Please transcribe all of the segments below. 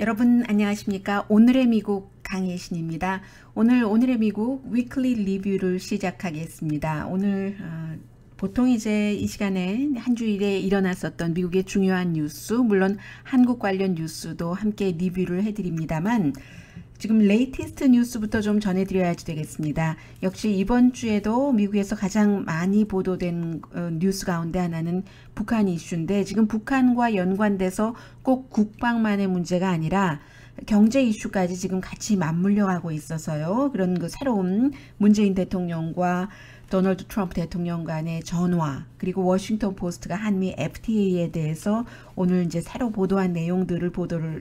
여러분 안녕하십니까? 오늘의 미국 강혜신입니다. 오늘의 미국 위클리 리뷰를 시작하겠습니다. 오늘 보통 이제 이 시간에 한 주일에 일어났었던 미국의 중요한 뉴스, 물론 한국 관련 뉴스도 함께 리뷰를 해드립니다만 지금 레이티스트 뉴스부터 좀 전해드려야지 되겠습니다. 역시 이번 주에도 미국에서 가장 많이 보도된 뉴스 가운데 하나는 북한 이슈인데, 지금 북한과 연관돼서 꼭 국방만의 문제가 아니라 경제 이슈까지 지금 같이 맞물려 가고 있어서요. 그런 그 새로운 문재인 대통령과 도널드 트럼프 대통령 간의 전화, 그리고 워싱턴 포스트가 한미 FTA에 대해서 오늘 이제 새로 보도한 내용들을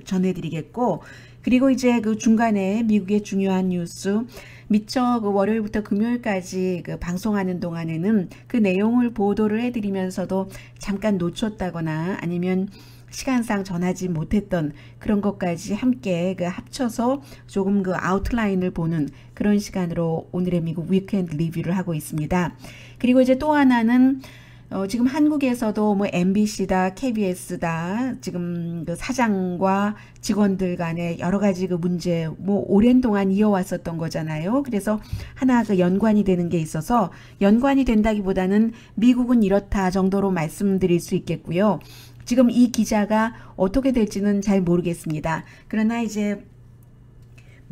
전해드리겠고, 그리고 이제 그 중간에 미국의 중요한 뉴스 미처 그 월요일부터 금요일까지 그 방송하는 동안에는 그 내용을 보도를 해드리면서도 잠깐 놓쳤다거나 아니면 시간상 전하지 못했던 그런 것까지 함께 그 합쳐서 조금 그 아웃라인을 보는 그런 시간으로 오늘의 미국 위켄드 리뷰를 하고 있습니다. 그리고 이제 또 하나는 지금 한국에서도 뭐 MBC다, KBS다, 지금 그 사장과 직원들 간의 여러 가지 그 문제, 뭐 오랜 동안 이어왔었던 거잖아요. 그래서 하나 그 연관이 되는 게 있어서, 연관이 된다기보다는 미국은 이렇다 정도로 말씀드릴 수 있겠고요. 지금 이 기자가 어떻게 될지는 잘 모르겠습니다. 그러나 이제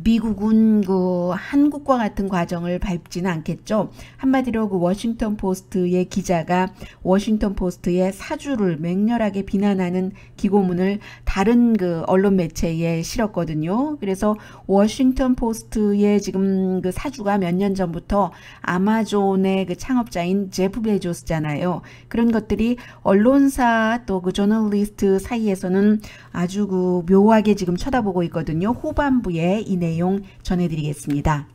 미국은 그 한국과 같은 과정을 밟지는 않겠죠. 한마디로 그 워싱턴 포스트의 기자가 워싱턴 포스트의 사주를 맹렬하게 비난하는 기고문을 다른 그 언론 매체에 실었거든요. 그래서 워싱턴 포스트의 지금 그 사주가 몇 년 전부터 아마존의 그 창업자인 제프 베조스잖아요. 그런 것들이 언론사 또 그 저널리스트 사이에서는 아주 그 묘하게 지금 쳐다보고 있거든요. 후반부에 이 내용 전해드리겠습니다.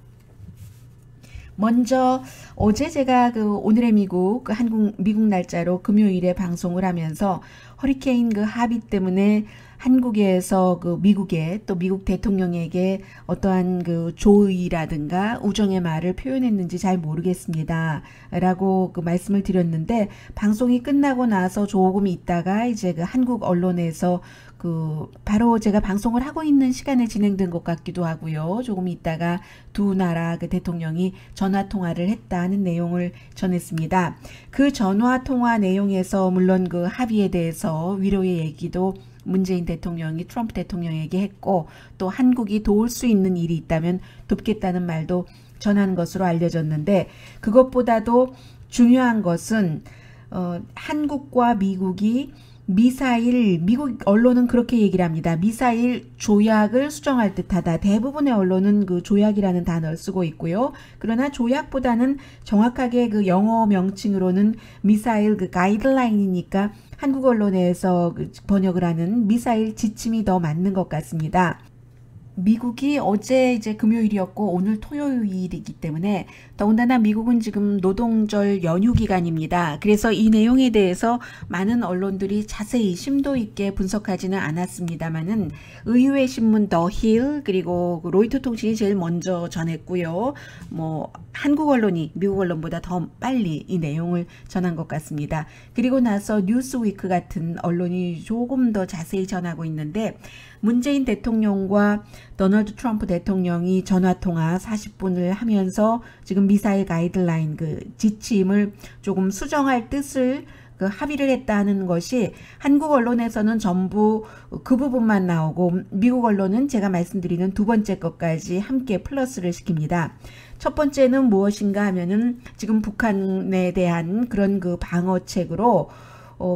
먼저 어제 제가 그 오늘의 미국 그 미국 날짜로 금요일에 방송을 하면서 허리케인 그 하비 때문에 한국에서 그 미국에 또 미국 대통령에게 어떠한 그 조의라든가 우정의 말을 표현했는지 잘 모르겠습니다 라고 그 말씀을 드렸는데, 방송이 끝나고 나서 조금 있다가 이제 그 한국 언론에서 그 바로 제가 방송을 하고 있는 시간에 진행된 것 같기도 하고요. 조금 있다가 두 나라 그 대통령이 전화 통화를 했다는 내용을 전했습니다. 그 전화 통화 내용에서 물론 그 합의에 대해서 위로의 얘기도 문재인 대통령이 트럼프 대통령에게 했고, 또 한국이 도울 수 있는 일이 있다면 돕겠다는 말도 전한 것으로 알려졌는데, 그것보다도 중요한 것은 한국과 미국이 미국 언론은 그렇게 얘기를 합니다. 미사일 조약을 수정할 듯하다. 대부분의 언론은 그 조약이라는 단어를 쓰고 있고요. 그러나 조약보다는 정확하게 그 영어 명칭으로는 미사일 그 가이드라인이니까 한국 언론에서 그 번역을 하는 미사일 지침이 더 맞는 것 같습니다. 미국이 어제 이제 금요일이었고 오늘 토요일이기 때문에 더군다나 미국은 지금 노동절 연휴 기간입니다. 그래서 이 내용에 대해서 많은 언론들이 자세히 심도 있게 분석하지는 않았습니다만은 의회 신문 더 힐 그리고 로이터 통신이 제일 먼저 전했고요. 뭐 한국 언론이 미국 언론보다 더 빨리 이 내용을 전한 것 같습니다. 그리고 나서 뉴스위크 같은 언론이 조금 더 자세히 전하고 있는데, 문재인 대통령과 도널드 트럼프 대통령이 전화통화 40분을 하면서 지금 미사일 가이드라인 그 지침을 조금 수정할 뜻을 그 합의를 했다는 것이 한국 언론에서는 전부 그 부분만 나오고, 미국 언론은 제가 말씀드리는 두 번째 것까지 함께 플러스를 시킵니다. 첫 번째는 무엇인가 하면은 지금 북한에 대한 그런 그 방어책으로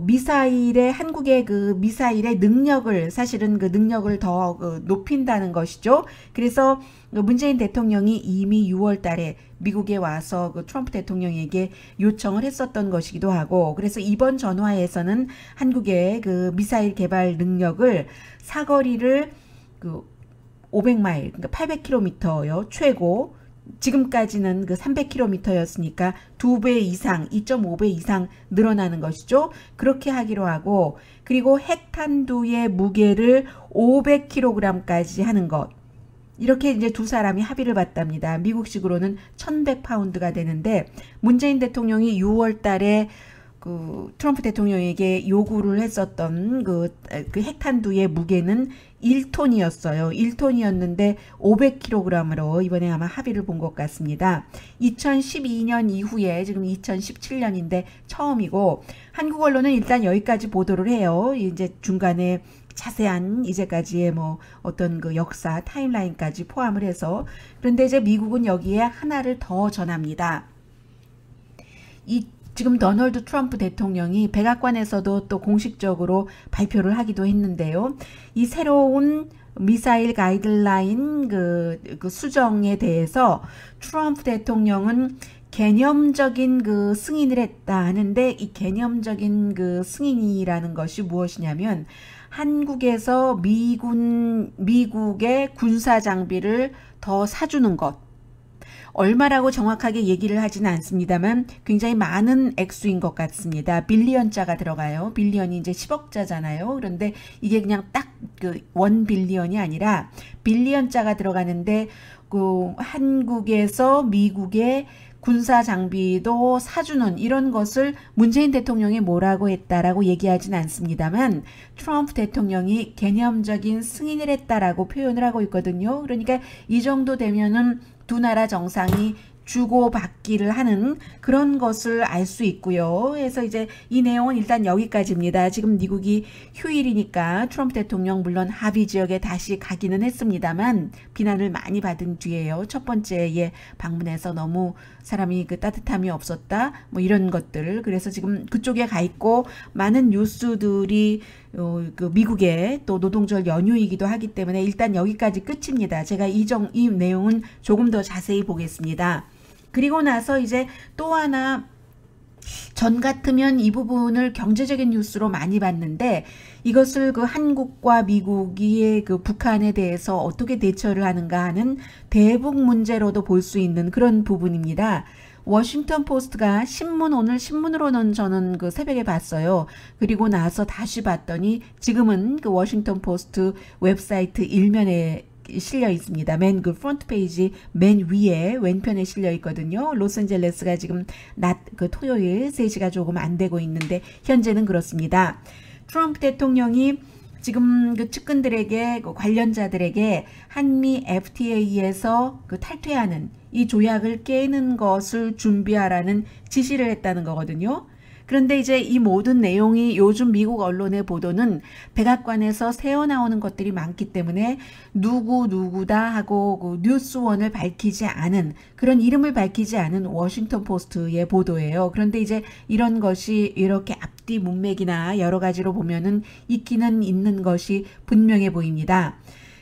미사일의 한국의 그 미사일의 능력을, 사실은 그 능력을 더 높인다는 것이죠. 그래서 문재인 대통령이 이미 6월 달에 미국에 와서 그 트럼프 대통령에게 요청을 했었던 것이기도 하고, 그래서 이번 전화에서는 한국의 그 미사일 개발 능력을 사거리를 그 500마일, 그러니까 800km요, 최고. 지금까지는 그 300km였으니까 2배 이상, 2.5배 이상 늘어나는 것이죠. 그렇게 하기로 하고, 그리고 핵탄두의 무게를 500kg까지 하는 것. 이렇게 이제 두 사람이 합의를 봤답니다. 미국식으로는 1100파운드가 되는데, 문재인 대통령이 6월 달에 그 트럼프 대통령에게 요구를 했었던 그 핵탄두의 무게는 1톤이었어요. 1톤이었는데 500kg으로 이번에 아마 합의를 본 것 같습니다. 2012년 이후에 지금 2017년인데 처음이고, 한국 언론은 일단 여기까지 보도를 해요. 이제 중간에 자세한 이제까지의 뭐 어떤 그 역사 타임라인까지 포함을 해서. 그런데 이제 미국은 여기에 하나를 더 전합니다. 지금 도널드 트럼프 대통령이 백악관에서도 또 공식적으로 발표를 하기도 했는데요. 이 새로운 미사일 가이드라인 그 수정에 대해서 트럼프 대통령은 개념적인 그 승인을 했다 하는데, 이 개념적인 그 승인이라는 것이 무엇이냐면 한국에서 미국의 군사 장비를 더 사주는 것. 얼마라고 정확하게 얘기를 하지는 않습니다만 굉장히 많은 액수인 것 같습니다. 빌리언자가 들어가요. 빌리언이 이제 10억자잖아요. 그런데 이게 그냥 딱 그 1빌리언이 아니라 빌리언자가 들어가는데, 그 한국에서 미국의 군사 장비도 사주는 이런 것을 문재인 대통령이 뭐라고 했다라고 얘기하진 않습니다만 트럼프 대통령이 개념적인 승인을 했다라고 표현을 하고 있거든요. 그러니까 이 정도 되면은 두 나라 정상이 주고받기를 하는 그런 것을 알 수 있고요. 그래서 이제 이 내용은 일단 여기까지입니다. 지금 미국이 휴일이니까 트럼프 대통령 물론 합의 지역에 다시 가기는 했습니다만 비난을 많이 받은 뒤에요. 첫 번째에 방문해서 너무 사람이 그 따뜻함이 없었다, 뭐 이런 것들. 그래서 지금 그쪽에 가 있고 많은 뉴스들이 그 미국의 또 노동절 연휴이기도 하기 때문에 일단 여기까지 끝입니다. 제가 이 내용은 조금 더 자세히 보겠습니다. 그리고 나서 이제 또 하나, 전 같으면 이 부분을 경제적인 뉴스로 많이 봤는데 이것을 그 한국과 미국이 그 북한에 대해서 어떻게 대처를 하는가 하는 대북 문제로도 볼 수 있는 그런 부분입니다. 워싱턴 포스트가 오늘 신문으로는 저는 그 새벽에 봤어요. 그리고 나서 다시 봤더니 지금은 그 워싱턴 포스트 웹사이트 일면에 실려 있습니다. 맨 그 프론트 페이지 맨 위에 왼편에 실려 있거든요. 로스앤젤레스가 지금 낮 그 토요일 3시가 조금 안 되고 있는데 현재는 그렇습니다. 트럼프 대통령이 지금 그 측근들에게, 그 관련자들에게 한미 FTA에서 그 탈퇴하는 이 조약을 깨는 것을 준비하라는 지시를 했다는 거거든요. 그런데 이제 이 모든 내용이 요즘 미국 언론의 보도는 백악관에서 새어나오는 것들이 많기 때문에 누구다 하고 그 뉴스원을 밝히지 않은, 그런 이름을 밝히지 않은 워싱턴 포스트의 보도예요. 그런데 이제 이런 것이 이렇게 앞뒤 문맥이나 여러 가지로 보면은 있기는 있는 것이 분명해 보입니다.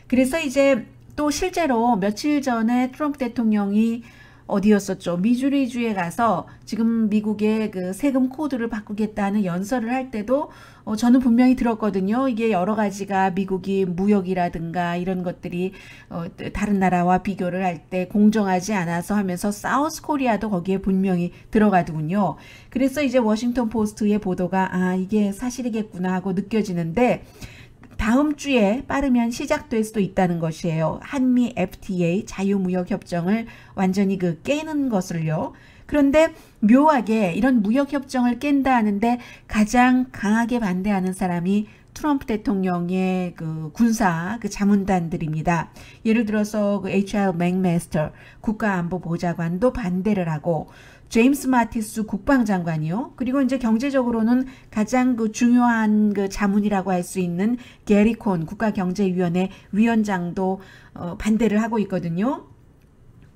그래서 이제 또 실제로 며칠 전에 트럼프 대통령이 어디였었죠? 미주리주에 가서 지금 미국의 그 세금 코드를 바꾸겠다는 연설을 할 때도 저는 분명히 들었거든요. 이게 여러 가지가 미국이 무역이라든가 이런 것들이 다른 나라와 비교를 할 때 공정하지 않아서 하면서 사우스 코리아도 거기에 분명히 들어가더군요. 그래서 이제 워싱턴 포스트의 보도가 이게 사실이겠구나 하고 느껴지는데, 다음 주에 빠르면 시작될 수도 있다는 것이에요. 한미 FTA 자유무역협정을 완전히 그 깨는 것을요. 그런데 묘하게 이런 무역협정을 깬다 하는데 가장 강하게 반대하는 사람이 트럼프 대통령의 그 군사 그 자문단들입니다. 예를 들어서 그 HR 맥메스터 국가안보보좌관도 반대를 하고, 제임스 마티스 국방장관이요. 그리고 이제 경제적으로는 가장 그 중요한 그 자문이라고 할 수 있는 게리 콘 국가경제위원회 위원장도 반대를 하고 있거든요.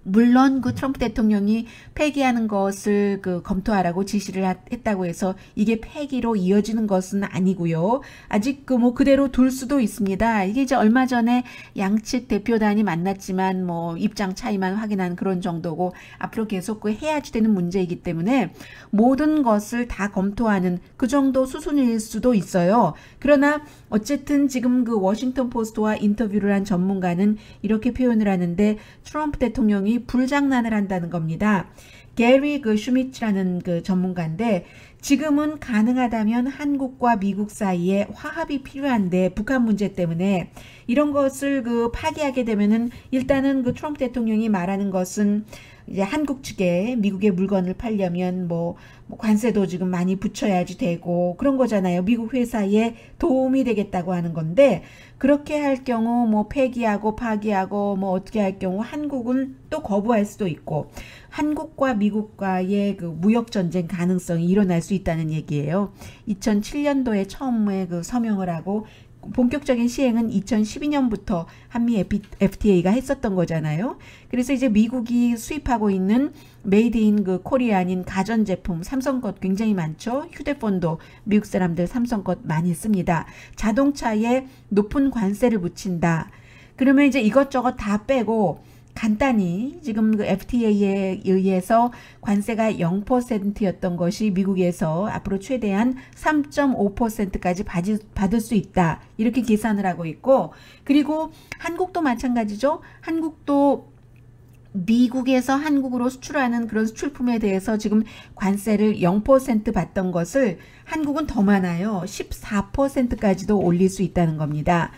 물론 그 트럼프 대통령이 폐기하는 것을 그 검토하라고 지시를 했다고 해서 이게 폐기로 이어지는 것은 아니고요. 아직 그 뭐 그대로 둘 수도 있습니다. 이게 이제 얼마 전에 양측 대표단이 만났지만 뭐 입장 차이만 확인한 그런 정도고, 앞으로 계속 그 해야지 되는 문제이기 때문에 모든 것을 다 검토하는 그 정도 수준일 수도 있어요. 그러나 어쨌든 지금 그 워싱턴 포스트와 인터뷰를 한 전문가는 이렇게 표현을 하는데, 트럼프 대통령이 불장난을 한다는 겁니다. 게리 그 슈미츠라는 그 전문가인데, 지금은 가능하다면 한국과 미국 사이에 화합이 필요한데 북한 문제 때문에 이런 것을 그 파기하게 되면은 일단은 그 트럼프 대통령이 말하는 것은 이제 한국 측에 미국의 물건을 팔려면 뭐 관세도 지금 많이 붙여야지 되고 그런 거잖아요. 미국 회사에 도움이 되겠다고 하는 건데 그렇게 할 경우 뭐 폐기하고 파기하고 뭐 어떻게 할 경우 한국은 또 거부할 수도 있고 한국과 미국과의 그 무역 전쟁 가능성이 일어날 수 있다는 얘기예요. 2007년도에 처음에 그 서명을 하고 본격적인 시행은 2012년부터 한미 FTA가 했었던 거잖아요. 그래서 이제 미국이 수입하고 있는 메이드 인 그 코리안인 가전제품 삼성 것 굉장히 많죠. 휴대폰도 미국 사람들 삼성 것 많이 씁니다. 자동차에 높은 관세를 붙인다. 그러면 이제 이것저것 다 빼고 간단히 지금 그 FTA에 의해서 관세가 0%였던 것이 미국에서 앞으로 최대한 3.5%까지 받을 수 있다. 이렇게 계산을 하고 있고 그리고 한국도 마찬가지죠. 한국도 미국에서 한국으로 수출하는 그런 수출품에 대해서 지금 관세를 0% 받던 것을 한국은 더 많아요. 14%까지도 올릴 수 있다는 겁니다.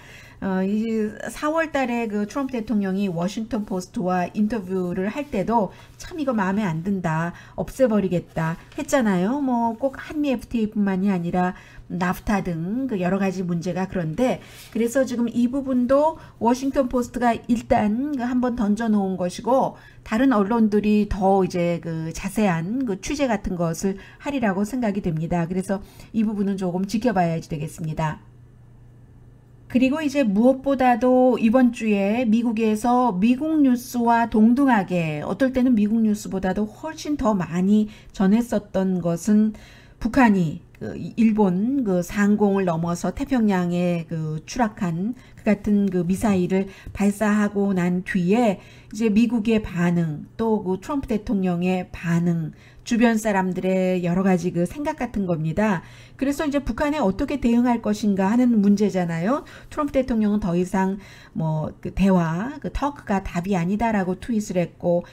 이 4월 달에 그 트럼프 대통령이 워싱턴 포스트와 인터뷰를 할 때도 참 이거 마음에 안 든다. 없애버리겠다 했잖아요. 뭐 꼭 한미 FTA뿐만이 아니라 나프타 등 그 여러 가지 문제가 그런데 그래서 지금 이 부분도 워싱턴 포스트가 일단 한번 던져 놓은 것이고 다른 언론들이 더 이제 그 자세한 그 취재 같은 것을 하리라고 생각이 됩니다. 그래서 이 부분은 조금 지켜봐야지 되겠습니다. 그리고 이제 무엇보다도 이번 주에 미국에서 미국 뉴스와 동등하게 어떨 때는 미국 뉴스보다도 훨씬 더 많이 전했었던 것은 북한이 그 일본 그 상공을 넘어서 태평양에 그 추락한 그 같은 그 미사일을 발사하고 난 뒤에 이제 미국의 반응 또 그 트럼프 대통령의 반응 주변 사람들의 여러 가지 그 생각 같은 겁니다. 그래서 이제 북한에 어떻게 대응할 것인가 하는 문제잖아요. 트럼프 대통령은 더 이상 뭐 그 대화, 그 터크가 답이 아니다라고 트윗을 했고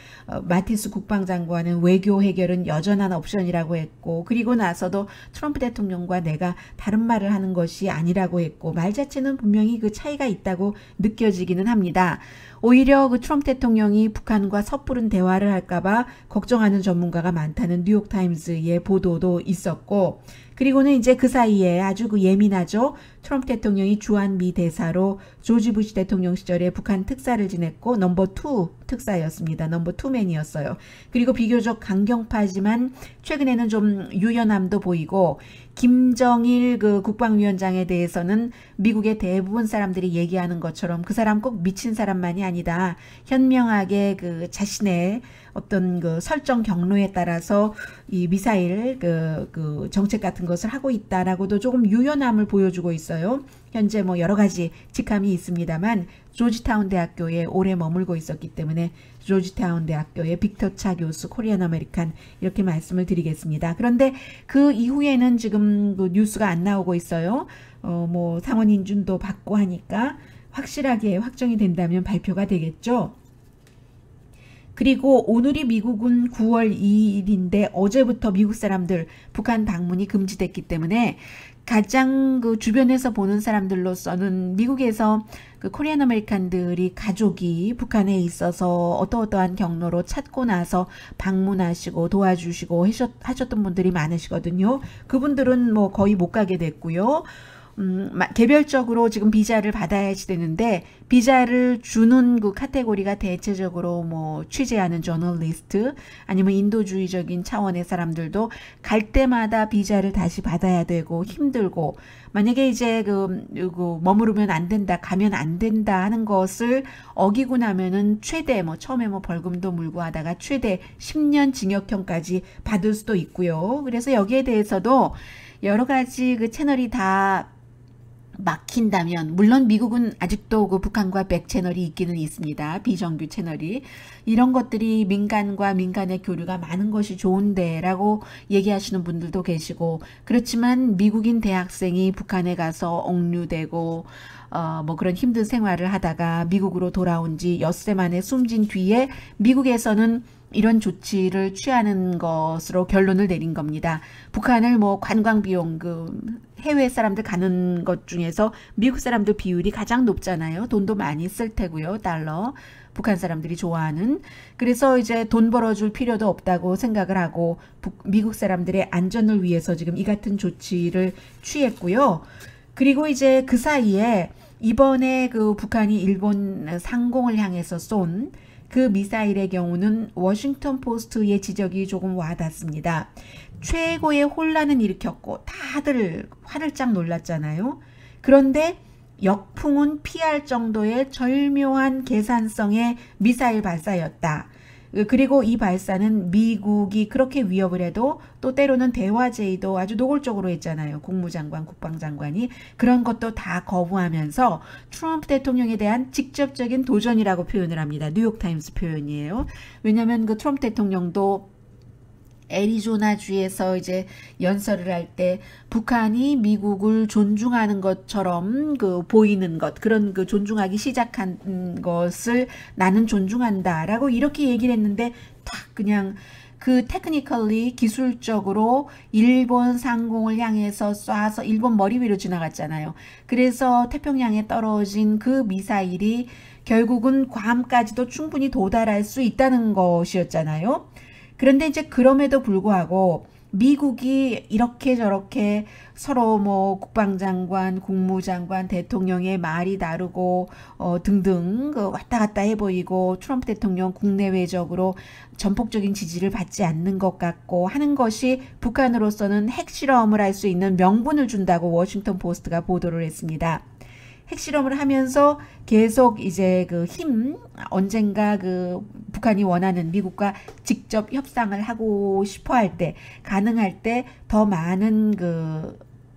마티스 국방장관은 외교 해결은 여전한 옵션이라고 했고 그리고 나서도 트럼프 대통령과 내가 다른 말을 하는 것이 아니라고 했고 말 자체는 분명히 그 차이가 있다고 느껴지기는 합니다. 오히려 그 트럼프 대통령이 북한과 섣부른 대화를 할까봐 걱정하는 전문가가 많다는 뉴욕타임스의 보도도 있었고 그리고는 이제 그 사이에 아주 그 예민하죠. 트럼프 대통령이 주한미 대사로 조지 부시 대통령 시절에 북한 특사를 지냈고 넘버 2 특사였습니다. 넘버 2맨이었어요. 그리고 비교적 강경파지만 최근에는 좀 유연함도 보이고 김정일 그 국방위원장에 대해서는 미국의 대부분 사람들이 얘기하는 것처럼 그 사람 꼭 미친 사람만이 아니다. 현명하게 그 자신의 어떤 그 설정 경로에 따라서 이 미사일 그 정책 같은 것을 하고 있다라고도 조금 유연함을 보여주고 있어요. 현재 뭐 여러 가지 직함이 있습니다만 조지타운 대학교에 오래 머물고 있었기 때문에 조지타운 대학교의 빅터 차 교수 코리안 아메리칸 이렇게 말씀을 드리겠습니다. 그런데 그 이후에는 지금 그 뉴스가 안 나오고 있어요. 뭐 상원 인준도 받고 하니까 확실하게 확정이 된다면 발표가 되겠죠. 그리고 오늘이 미국은 9월 2일인데 어제부터 미국 사람들 북한 방문이 금지됐기 때문에 가장 그 주변에서 보는 사람들로서는 미국에서 그 코리안 아메리칸들이 가족이 북한에 있어서 어떠어떠한 경로로 찾고 나서 방문하시고 도와주시고 하셨던 분들이 많으시거든요. 그분들은 뭐 거의 못 가게 됐고요. 개별적으로 지금 비자를 받아야지 되는데 비자를 주는 그 카테고리가 대체적으로 뭐 취재하는 저널리스트 아니면 인도주의적인 차원의 사람들도 갈 때마다 비자를 다시 받아야 되고 힘들고 만약에 이제 그 머무르면 안 된다 가면 안 된다 하는 것을 어기고 나면은 최대 뭐 처음에 뭐 벌금도 물고 하다가 최대 10년 징역형까지 받을 수도 있고요. 그래서 여기에 대해서도 여러 가지 그 채널이 다 막힌다면 물론 미국은 아직도 그 북한과 백 채널이 있기는 있습니다. 비정규 채널이 이런 것들이 민간과 민간의 교류가 많은 것이 좋은데 라고 얘기하시는 분들도 계시고 그렇지만 미국인 대학생이 북한에 가서 억류되고 뭐 그런 힘든 생활을 하다가 미국으로 돌아온 지 엿새 만에 숨진 뒤에 미국에서는 이런 조치를 취하는 것으로 결론을 내린 겁니다. 북한을 뭐 관광 비용, 해외 사람들 가는 것 중에서 미국 사람들 비율이 가장 높잖아요. 돈도 많이 쓸 테고요. 달러. 북한 사람들이 좋아하는. 그래서 이제 돈 벌어줄 필요도 없다고 생각을 하고 미국 사람들의 안전을 위해서 지금 이 같은 조치를 취했고요. 그리고 이제 그 사이에 이번에 북한이 일본 상공을 향해서 쏜 그 미사일의 경우는 워싱턴 포스트의 지적이 조금 와닿습니다. 최고의 혼란은 일으켰고 다들 화들짝 놀랐잖아요. 그런데 역풍은 피할 정도의 절묘한 계산성의 미사일 발사였다. 그리고 이 발사는 미국이 그렇게 위협을 해도 또 때로는 대화 제의도 아주 노골적으로 했잖아요. 국무장관, 국방장관이. 그런 것도 다 거부하면서 트럼프 대통령에 대한 직접적인 도전이라고 표현을 합니다. 뉴욕타임스 표현이에요. 왜냐하면 트럼프 대통령도 애리조나주에서 이제 연설을 할 때 북한이 미국을 존중하는 것처럼 보이는 것, 그런 존중하기 시작한 것을 나는 존중한다라고 이렇게 얘기를 했는데 탁 그냥 테크니컬리 기술적으로 일본 상공을 향해서 쏴서 일본 머리 위로 지나갔잖아요. 그래서 태평양에 떨어진 그 미사일이 결국은 괌까지도 충분히 도달할 수 있다는 것이었잖아요. 그런데 이제 그럼에도 불구하고 미국이 이렇게 저렇게 서로 뭐 국방장관, 국무장관, 대통령의 말이 다르고 등등 왔다 갔다 해 보이고 트럼프 대통령 국내외적으로 전폭적인 지지를 받지 않는 것 같고 하는 것이 북한으로서는 핵실험을 할 수 있는 명분을 준다고 워싱턴 포스트가 보도를 했습니다. 핵실험을 하면서 계속 이제 언젠가 북한이 원하는 미국과 직접 협상을 하고 싶어 할 때, 가능할 때 더 많은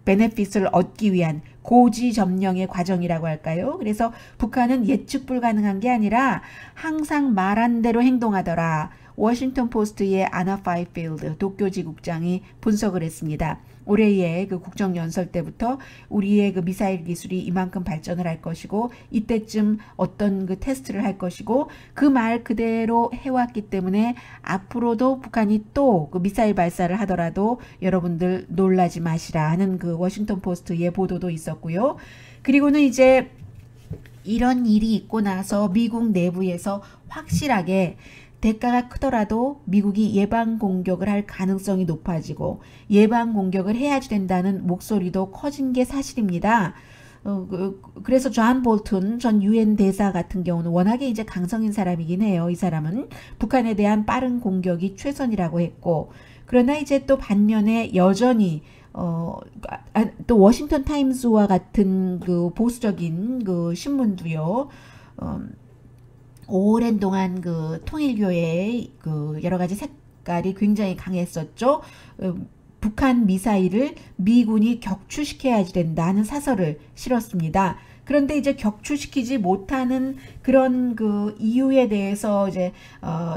베네핏을 얻기 위한 고지점령의 과정이라고 할까요? 그래서 북한은 예측 불가능한 게 아니라 항상 말한 대로 행동하더라. 워싱턴 포스트의 아나 파이필드 도쿄지국장이 분석을 했습니다. 올해의 국정연설 때부터 우리의 미사일 기술이 이만큼 발전을 할 것이고 이때쯤 어떤 테스트를 할 것이고 그 말 그대로 해왔기 때문에 앞으로도 북한이 또 미사일 발사를 하더라도 여러분들 놀라지 마시라 하는 워싱턴 포스트의 보도도 있었고요. 그리고는 이제 이런 일이 있고 나서 미국 내부에서 확실하게 대가가 크더라도 미국이 예방 공격을 할 가능성이 높아지고 예방 공격을 해야지 된다는 목소리도 커진 게 사실입니다. 그래서 존 볼튼 전 유엔 대사 같은 경우는 워낙에 이제 강성인 사람이긴 해요. 이 사람은 북한에 대한 빠른 공격이 최선이라고 했고, 그러나 이제 반면에 여전히 또 워싱턴 타임스와 같은 보수적인 신문도요. 오랜 동안 통일교의 여러 가지 색깔이 굉장히 강했었죠. 북한 미사일을 미군이 격추시켜야지 된다는 사설을 실었습니다. 그런데 이제 격추시키지 못하는 그런 이유에 대해서 이제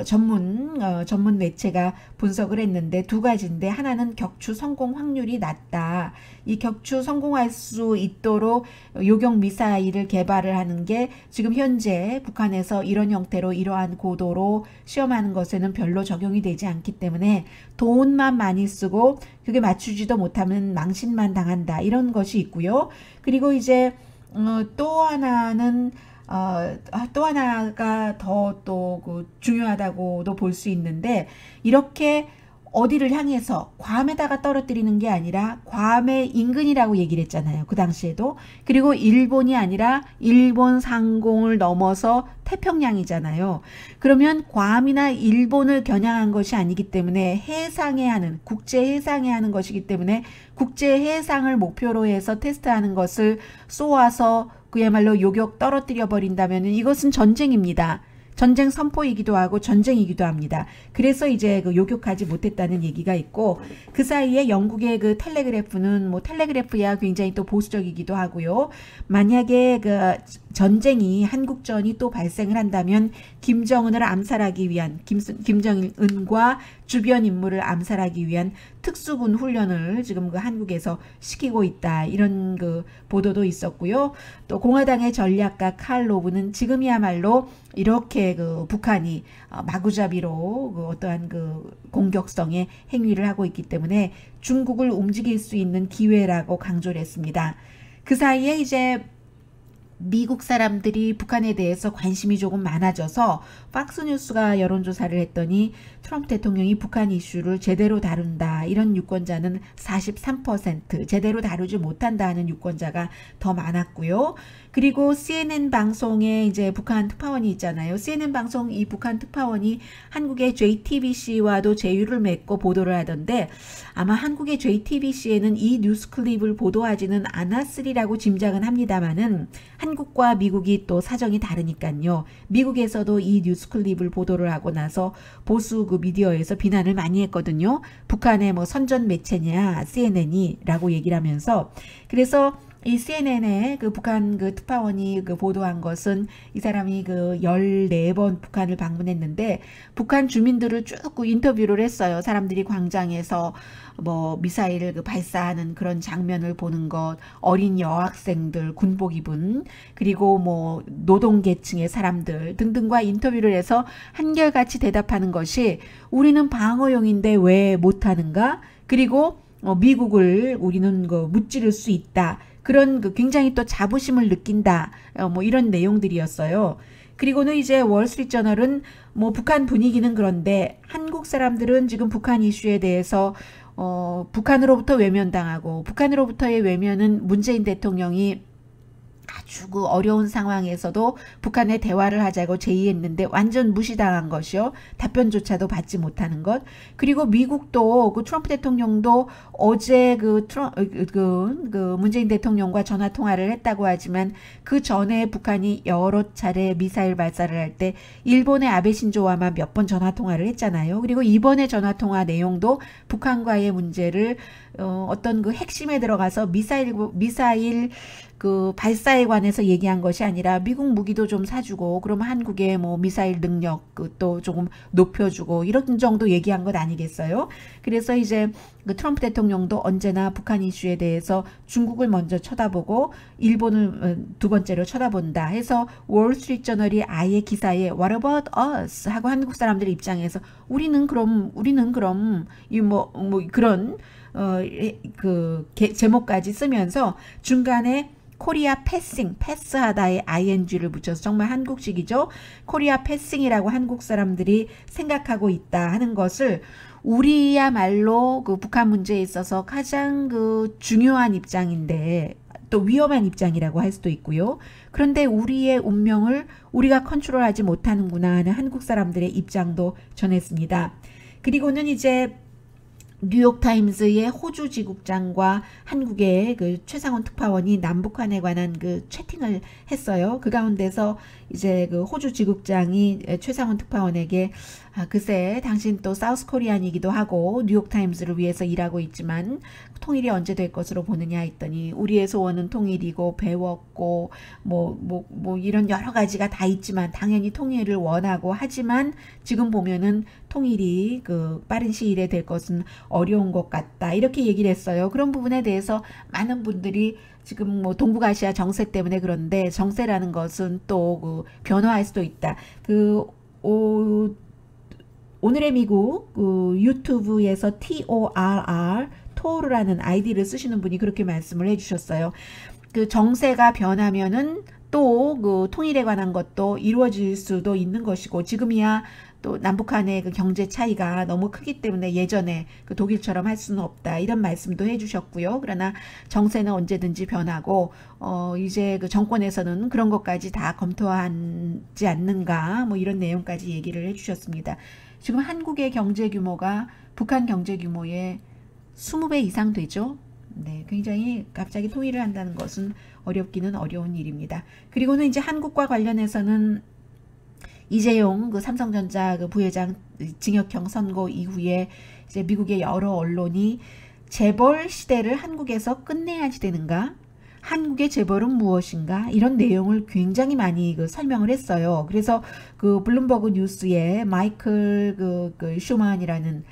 전문 매체가 분석을 했는데 두 가지인데, 하나는 격추 성공 확률이 낮다. 이 격추 성공할 수 있도록 요격 미사일을 개발을 하는 게 지금 현재 북한에서 이런 형태로 이러한 고도로 시험하는 것에는 별로 적용이 되지 않기 때문에 돈만 많이 쓰고 그게 맞추지도 못하면 망신만 당한다. 이런 것이 있고요. 그리고 이제 또 하나는 또 하나가 더 중요하다고도 볼 수 있는데, 이렇게 어디를 향해서 괌에다가 떨어뜨리는 게 아니라 괌의 인근이라고 얘기를 했잖아요. 그 당시에도. 그리고 일본이 아니라 일본 상공을 넘어서 태평양이잖아요. 그러면 괌이나 일본을 겨냥한 것이 아니기 때문에 국제 해상에 하는 것이기 때문에 국제 해상을 목표로 해서 테스트하는 것을 쏘아서 그야말로 요격 떨어뜨려 버린다면 이것은 전쟁입니다. 전쟁 선포이기도 하고 전쟁이기도 합니다. 그래서 이제 요격하지 못했다는 얘기가 있고, 그 사이에 영국의 텔레그래프는 텔레그래프야 굉장히 또 보수적이기도 하고요. 만약에 전쟁이 한국전이 또 발생을 한다면 김정은을 암살하기 위한 김정은과 주변 인물을 암살하기 위한 특수군 훈련을 지금 그 한국에서 시키고 있다. 이런 그 보도도 있었고요. 또 공화당의 전략가 칼 로브는 지금이야말로 이렇게 그 북한이 마구잡이로 그 어떠한 그 공격성의 행위를 하고 있기 때문에 중국을 움직일 수 있는 기회라고 강조를 했습니다. 그 사이에 이제 미국 사람들이 북한에 대해서 관심이 조금 많아져서 팍스뉴스가 여론조사를 했더니 트럼프 대통령이 북한 이슈를 제대로 다룬다. 이런 유권자는 43%, 제대로 다루지 못한다 하는 유권자가 더 많았고요. 그리고 CNN 방송에 이제 북한 특파원이 있잖아요. CNN 방송 이 북한 특파원이 한국의 JTBC와도 제휴를 맺고 보도를 하던데 아마 한국의 JTBC에는 이 뉴스 클립을 보도하지는 않았으리라고 짐작은 합니다만은 한국과 미국이 또 사정이 다르니까요. 미국에서도 이 뉴스 클립을 보도를 하고 나서 보수 그 미디어에서 비난을 많이 했거든요. 북한의 뭐 선전 매체냐 CNN이 라고 얘기를 하면서 그래서 이 CNN의 그 북한 그 특파원이 그 보도한 것은 이 사람이 그 14번 북한을 방문했는데 북한 주민들을 쭉 인터뷰를 했어요. 사람들이 광장에서 뭐 미사일을 그 발사하는 그런 장면을 보는 것, 어린 여학생들 군복 입은 그리고 뭐 노동계층의 사람들 등등과 인터뷰를 해서 한결같이 대답하는 것이 우리는 방어용인데 왜 못하는가? 그리고 미국을 우리는 그 무찌를 수 있다. 그런 그 굉장히 또 자부심을 느낀다. 뭐 이런 내용들이었어요. 그리고는 이제 월스트리트저널은 뭐 북한 분위기는 그런데 한국 사람들은 지금 북한 이슈에 대해서 북한으로부터 외면당하고 북한으로부터의 외면은 문재인 대통령이 아주 그 어려운 상황에서도 북한에 대화를 하자고 제의했는데 완전 무시당한 것이요. 답변조차도 받지 못하는 것. 그리고 미국도 그 트럼프 대통령도 어제 그 문재인 대통령과 전화 통화를 했다고 하지만 그 전에 북한이 여러 차례 미사일 발사를 할 때 일본의 아베 신조와만 몇 번 전화 통화를 했잖아요. 그리고 이번에 전화 통화 내용도 북한과의 문제를 어떤 그 핵심에 들어가서 미사일 그 발사에 관해서 얘기한 것이 아니라 미국 무기도 좀 사주고 그러면 한국의 뭐 미사일 능력 또 조금 높여주고 이런 정도 얘기한 것 아니겠어요? 그래서 이제 그 트럼프 대통령도 언제나 북한 이슈에 대해서 중국을 먼저 쳐다보고 일본을 두 번째로 쳐다본다 해서 월스트리트저널이 아예 기사에 What about us? 하고 한국 사람들 입장에서 우리는 그럼 이 뭐 그런 그 제목까지 쓰면서 중간에 코리아 패스하다에 ing를 붙여서 정말 한국식이죠. 코리아 패싱이라고 한국 사람들이 생각하고 있다 하는 것을 우리야말로 그 북한 문제에 있어서 가장 그 중요한 입장인데 또 위험한 입장이라고 할 수도 있고요. 그런데 우리의 운명을 우리가 컨트롤하지 못하는구나 하는 한국 사람들의 입장도 전했습니다. 그리고는 이제 뉴욕타임스의 호주 지국장과 한국의 그 최상원 특파원이 남북한에 관한 그 채팅을 했어요. 그 가운데서 이제 그 호주 지국장이 최상원 특파원에게 글쎄 당신 또 사우스코리안이기도 하고 뉴욕타임스를 위해서 일하고 있지만 통일이 언제 될 것으로 보느냐 했더니 우리의 소원은 통일이고 배웠고 뭐 이런 여러 가지가 다 있지만 당연히 통일을 원하고 하지만 지금 보면은 통일이 그 빠른 시일에 될 것은 어려운 것 같다 이렇게 얘기를 했어요. 그런 부분에 대해서 많은 분들이 지금 뭐 동북아시아 정세 때문에 그런데 정세라는 것은 또 그 변화할 수도 있다. 오늘의 미국 유튜브에서 토르라는 아이디를 쓰시는 분이 그렇게 말씀을 해주셨어요. 그 정세가 변하면은 또 그 통일에 관한 것도 이루어질 수도 있는 것이고 지금이야 또 남북한의 그 경제 차이가 너무 크기 때문에 예전에 그 독일처럼 할 수는 없다 이런 말씀도 해주셨고요. 그러나 정세는 언제든지 변하고 이제 그 정권에서는 그런 것까지 다 검토하지 않는가 뭐 이런 내용까지 얘기를 해주셨습니다. 지금 한국의 경제 규모가 북한 경제 규모의 20배 이상 되죠. 네, 굉장히 갑자기 통일을 한다는 것은 어렵기는 어려운 일입니다. 그리고는 이제 한국과 관련해서는 이재용 그 삼성전자 그 부회장 징역형 선고 이후에 이제 미국의 여러 언론이 재벌 시대를 한국에서 끝내야지 되는가? 한국의 재벌은 무엇인가 이런 내용을 굉장히 많이 설명을 했어요. 그래서 그 블룸버그 뉴스에 마이클 그 슈만이라는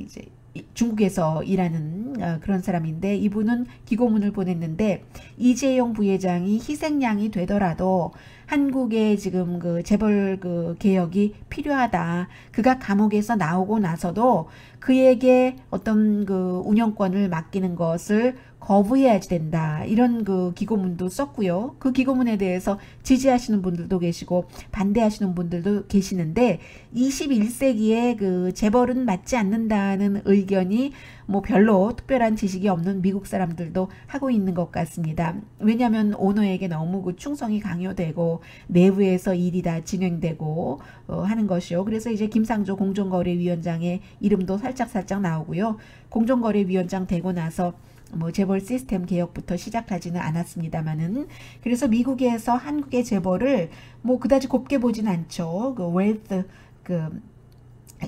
이제 중국에서 일하는 그런 사람인데, 이분은 기고문을 보냈는데 이재용 부회장이 희생양이 되더라도 한국의 지금 그 재벌 그 개혁이 필요하다. 그가 감옥에서 나오고 나서도 그에게 어떤 그 운영권을 맡기는 것을 거부해야 된다. 이런 그 기고문도 썼고요. 그 기고문에 대해서 지지하시는 분들도 계시고 반대하시는 분들도 계시는데, 21세기에 그 재벌은 맞지 않는다는 의견이 뭐 별로 특별한 지식이 없는 미국 사람들도 하고 있는 것 같습니다. 왜냐하면 오너에게 너무 그 충성이 강요되고 내부에서 일이 다 진행되고 하는 것이요. 그래서 이제 김상조 공정거래위원장의 이름도 살짝 나오고요. 공정거래위원장 되고 나서 뭐 재벌 시스템 개혁부터 시작하지는 않았습니다만은, 그래서 미국에서 한국의 재벌을 뭐 그다지 곱게 보진 않죠. 그 웰스 그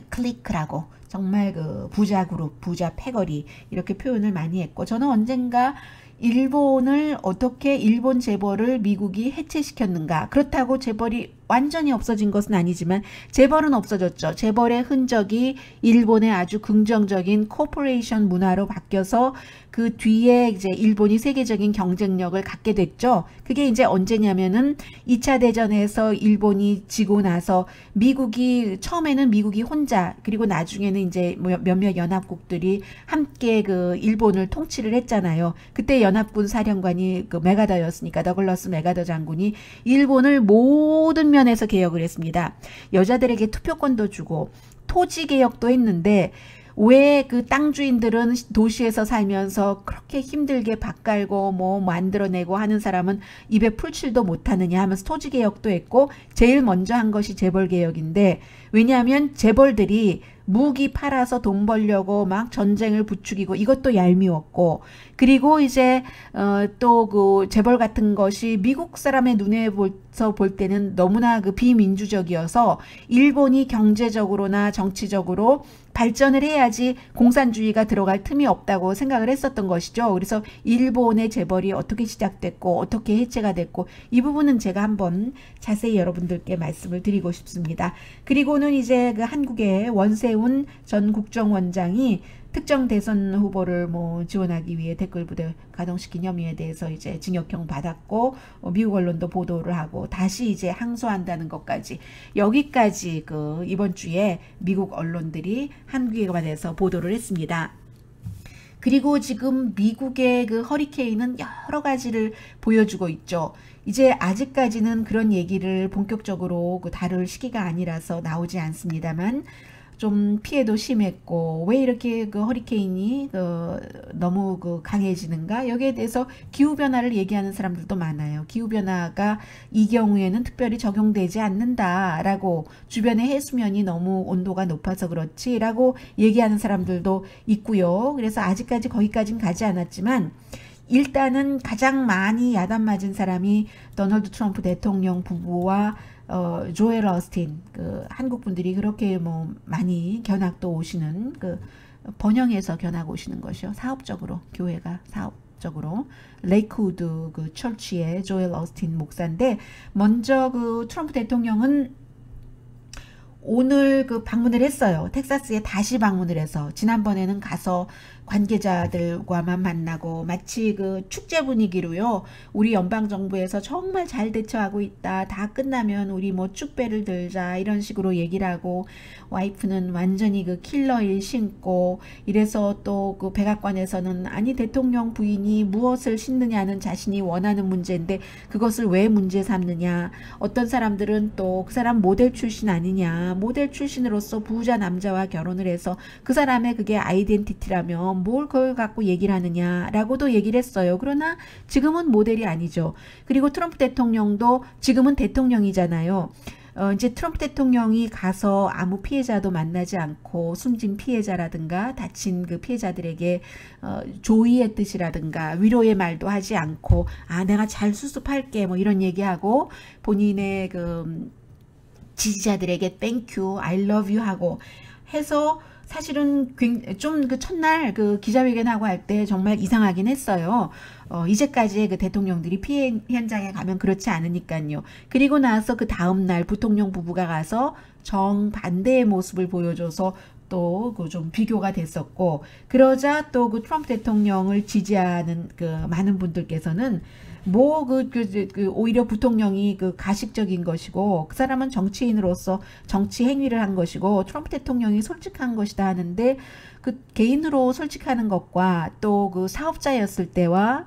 클리크라고 정말 그 부자 그룹, 부자 패거리 이렇게 표현을 많이 했고, 저는 언젠가 일본을 어떻게 일본 재벌을 미국이 해체시켰는가, 그렇다고 재벌이 완전히 없어진 것은 아니지만 재벌은 없어졌죠. 재벌의 흔적이 일본의 아주 긍정적인 코퍼레이션 문화로 바뀌어서 그 뒤에 이제 일본이 세계적인 경쟁력을 갖게 됐죠. 그게 이제 언제냐면은 2차 대전에서 일본이 지고 나서 처음에는 미국이 혼자, 그리고 나중에는 이제 몇몇 연합국들이 함께 그 일본을 통치를 했잖아요. 그때 연합군 사령관이 그 메가더였으니까, 더글러스 메가더 장군이 일본을 모든 면에서 개혁을 했습니다. 여자들에게 투표권도 주고 토지 개혁도 했는데, 왜 그 땅 주인들은 도시에서 살면서 그렇게 힘들게 밭 갈고 뭐 만들어내고 하는 사람은 입에 풀칠도 못하느냐 하면서 토지 개혁도 했고, 제일 먼저 한 것이 재벌 개혁인데, 왜냐하면 재벌들이 무기 팔아서 돈 벌려고 막 전쟁을 부추기고 이것도 얄미웠고, 그리고 이제 또 그 재벌 같은 것이 미국 사람의 눈에서 볼 때는 너무나 그 비민주적이어서 일본이 경제적으로나 정치적으로 발전을 해야지 공산주의가 들어갈 틈이 없다고 생각을 했었던 것이죠. 그래서 일본의 재벌이 어떻게 시작됐고 어떻게 해체가 됐고, 이 부분은 제가 한번 자세히 여러분들께 말씀을 드리고 싶습니다. 그리고는 이제 그 한국의 원세훈 전 국정원장이 특정 대선 후보를 뭐 지원하기 위해 댓글부대 가동시킨 혐의에 대해서 이제 징역형 받았고, 미국 언론도 보도를 하고 다시 이제 항소한다는 것까지, 여기까지 그 이번 주에 미국 언론들이 한국에 관해서 보도를 했습니다. 그리고 지금 미국의 그 허리케인은 여러 가지를 보여주고 있죠. 이제 아직까지는 그런 얘기를 본격적으로 그 다룰 시기가 아니라서 나오지 않습니다만, 좀 피해도 심했고 왜 이렇게 그 허리케인이 너무 그 강해지는가, 여기에 대해서 기후변화를 얘기하는 사람들도 많아요. 기후변화가 이 경우에는 특별히 적용되지 않는다라고, 주변의 해수면이 너무 온도가 높아서 그렇지 라고 얘기하는 사람들도 있고요. 그래서 아직까지 거기까지는 가지 않았지만, 일단은 가장 많이 야단 맞은 사람이 도널드 트럼프 대통령 부부와 조엘 어스틴, 그 한국 분들이 그렇게 뭐 많이 견학도 오시는, 그 번영에서 견학 오시는 것이요. 사업적으로, 교회가 사업적으로 레이크우드 그 철치의 조엘 어스틴 목사인데, 먼저 그 트럼프 대통령은 오늘 그 방문을 했어요. 텍사스에 다시 방문을 해서, 지난번에는 가서 관계자들과만 만나고 마치 그 축제 분위기로요. 우리 연방정부에서 정말 잘 대처하고 있다. 다 끝나면 우리 뭐 축배를 들자 이런 식으로 얘기를 하고, 와이프는 완전히 그 킬러일 신고, 이래서 또 그 백악관에서는 아니 대통령 부인이 무엇을 신느냐는 자신이 원하는 문제인데 그것을 왜 문제 삼느냐. 어떤 사람들은 또 그 사람 모델 출신 아니냐. 모델 출신으로서 부자 남자와 결혼을 해서 그 사람의 그게 아이덴티티라면 뭘 그걸 갖고 얘기를 하느냐라고도 얘기를 했어요. 그러나 지금은 모델이 아니죠. 그리고 트럼프 대통령도 지금은 대통령이잖아요. 이제 트럼프 대통령이 가서 아무 피해자도 만나지 않고 숨진 피해자라든가 다친 그 피해자들에게 조의의 뜻이라든가 위로의 말도 하지 않고, 아 내가 잘 수습할게 뭐 이런 얘기하고, 본인의 그 지지자들에게 땡큐, I love you 하고 해서 사실은 좀 그 첫날 그 기자회견하고 할 때 정말 이상하긴 했어요. 이제까지의 그 대통령들이 피해 현장에 가면 그렇지 않으니까요. 그리고 나서 그 다음날 부통령 부부가 가서 정반대의 모습을 보여줘서 또 그 좀 비교가 됐었고, 그러자 또 그 트럼프 대통령을 지지하는 그 많은 분들께서는 뭐 오히려 부통령이 그 가식적인 것이고 그 사람은 정치인으로서 정치 행위를 한 것이고 트럼프 대통령이 솔직한 것이다 하는데, 그 개인으로 솔직하는 것과 또 그 사업가였을 때와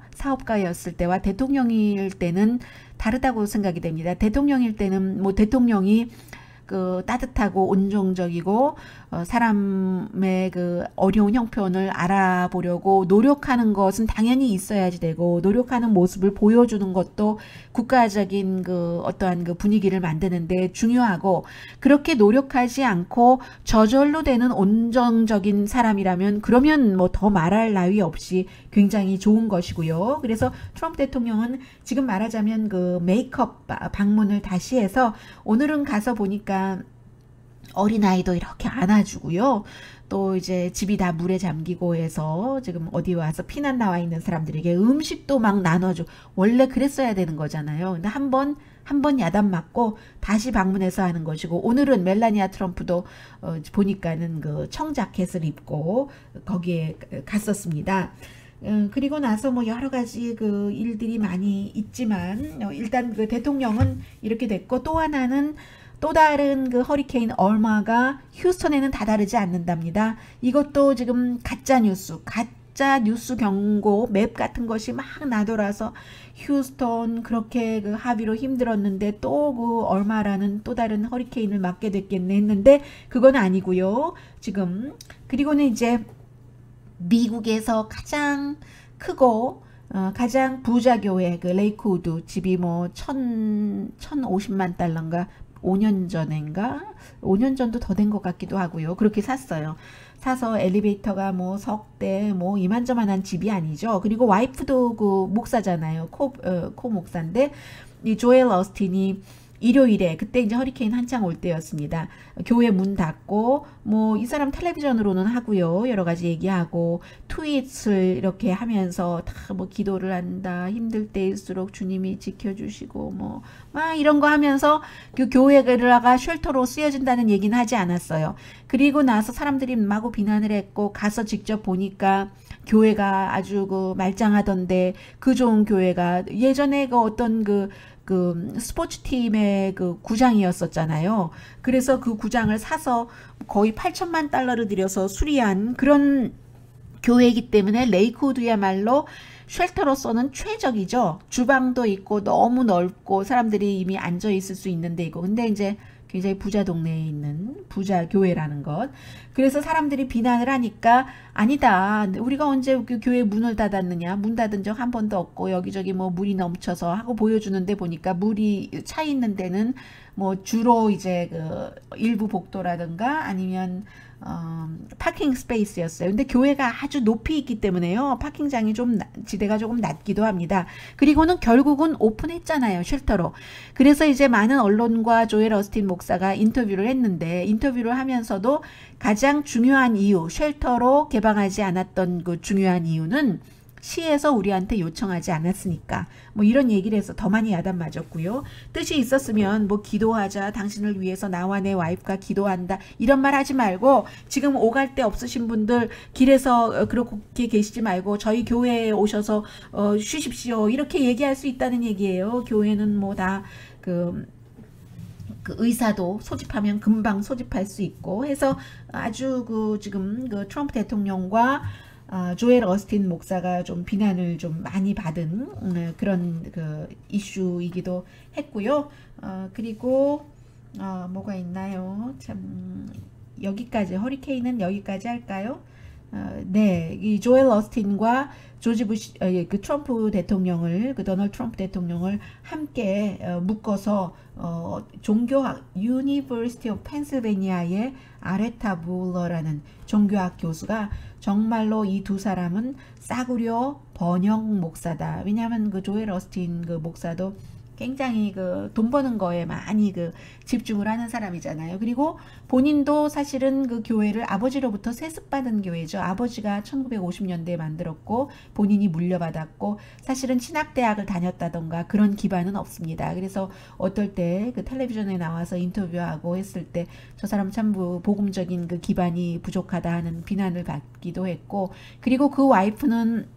대통령일 때는 다르다고 생각이 됩니다. 대통령일 때는 뭐 대통령이 그 따뜻하고 온정적이고 사람의 그 어려운 형편을 알아보려고 노력하는 것은 당연히 있어야지 되고, 노력하는 모습을 보여주는 것도 국가적인 그 어떠한 그 분위기를 만드는데 중요하고, 그렇게 노력하지 않고 저절로 되는 온정적인 사람이라면 그러면 뭐 더 말할 나위 없이 굉장히 좋은 것이고요. 그래서 트럼프 대통령은 지금 말하자면 그 메이크업 방문을 다시 해서, 오늘은 가서 보니까 어린아이도 이렇게 안아주고요. 또 이제 집이 다 물에 잠기고 해서 지금 어디 와서 피난 나와 있는 사람들에게 음식도 막 나눠주고, 원래 그랬어야 되는 거잖아요. 근데 한 번 야단 맞고 다시 방문해서 하는 것이고, 오늘은 멜라니아 트럼프도 보니까는 그 청자켓을 입고 거기에 갔었습니다. 그리고 나서 뭐 여러 가지 그 일들이 많이 있지만 일단 그 대통령은 이렇게 됐고, 또 하나는 또 다른 그 허리케인 얼마가 휴스턴에는 다다르지 않는답니다. 이것도 지금 가짜 뉴스 경고 맵 같은 것이 막 나돌아서 휴스턴 그렇게 그 합의로 힘들었는데 또 그 얼마라는 또 다른 허리케인을 맞게 됐겠네 했는데 그건 아니고요. 지금 그리고는 이제 미국에서 가장 크고 가장 부자 교회 그 레이크우드 집이 뭐 1050만 달러인가 5년 전인가 5년 전도 더 된 것 같기도 하고요. 그렇게 샀어요. 사서 엘리베이터가 뭐 석대 뭐 이만저만한 집이 아니죠. 그리고 와이프도 그 목사잖아요. 코 목사인데 이 조엘 어스틴이 일요일에 그때 이제 허리케인 한창 올 때였습니다. 교회 문 닫고 뭐 이 사람 텔레비전으로는 하고요. 여러 가지 얘기하고 트윗을 이렇게 하면서 다 뭐 기도를 한다. 힘들 때일수록 주님이 지켜주시고 뭐 막 이런 거 하면서 그 교회가 쉘터로 쓰여진다는 얘기는 하지 않았어요. 그리고 나서 사람들이 마구 비난을 했고 가서 직접 보니까 교회가 아주 그 말짱하던데, 그 좋은 교회가 예전에 그 어떤 그 스포츠팀의 그 구장이었었잖아요. 그래서 그 구장을 사서 거의 8천만 달러를 들여서 수리한 그런 교회이기 때문에 레이크우드야말로 쉘터로서는 최적이죠. 주방도 있고 너무 넓고 사람들이 이미 앉아 있을 수 있는 데이고, 근데 이제 굉장히 부자 동네에 있는 부자 교회라는 것. 그래서 사람들이 비난을 하니까 아니다. 우리가 언제 그 교회 문을 닫았느냐. 문 닫은 적 한 번도 없고 여기저기 뭐 물이 넘쳐서 하고 보여주는데 보니까 물이 차 있는 데는 뭐 주로 이제 그 일부 복도라든가 아니면 파킹 스페이스였어요. 근데 교회가 아주 높이 있기 때문에요. 파킹장이 좀 지대가 조금 낮기도 합니다. 그리고는 결국은 오픈했잖아요. 쉘터로. 그래서 이제 많은 언론과 조엘 어스틴 목사가 인터뷰를 했는데, 인터뷰를 하면서도 가장 중요한 이유, 쉘터로 개방하지 않았던 그 중요한 이유는 시에서 우리한테 요청하지 않았으니까 뭐 이런 얘기를 해서 더 많이 야단 맞았고요. 뜻이 있었으면 뭐 기도하자, 당신을 위해서 나와 내 와이프가 기도한다 이런 말 하지 말고, 지금 오갈 데 없으신 분들 길에서 그렇게 계시지 말고 저희 교회에 오셔서 쉬십시오 이렇게 얘기할 수 있다는 얘기예요. 교회는 뭐 다 그 의사도 소집하면 금방 소집할 수 있고 해서 아주 그 지금 그 트럼프 대통령과 조엘 어스틴 목사가 좀 비난을 좀 많이 받은 그런 그 이슈이기도 했고요. 그리고 뭐가 있나요? 참 여기까지 허리케인은 여기까지 할까요? 네, 이 조엘 어스틴과 조지 부시, 그 트럼프 대통령을, 그 도널드 트럼프 대통령을 함께 묶어서 종교학 유니버시티 오브 펜실베니아의 아레타 불러라는 종교학 교수가 정말로 이 두 사람은 싸구려 번역 목사다. 왜냐하면 그 조엘 어스틴 그 목사도 굉장히 그 돈 버는 거에 많이 그 집중을 하는 사람이잖아요. 그리고 본인도 사실은 그 교회를 아버지로부터 세습받은 교회죠. 아버지가 1950년대에 만들었고 본인이 물려받았고 사실은 신학대학을 다녔다던가 그런 기반은 없습니다. 그래서 어떨 때 그 텔레비전에 나와서 인터뷰하고 했을 때 저 사람 참 복음적인 그 기반이 부족하다 하는 비난을 받기도 했고, 그리고 그 와이프는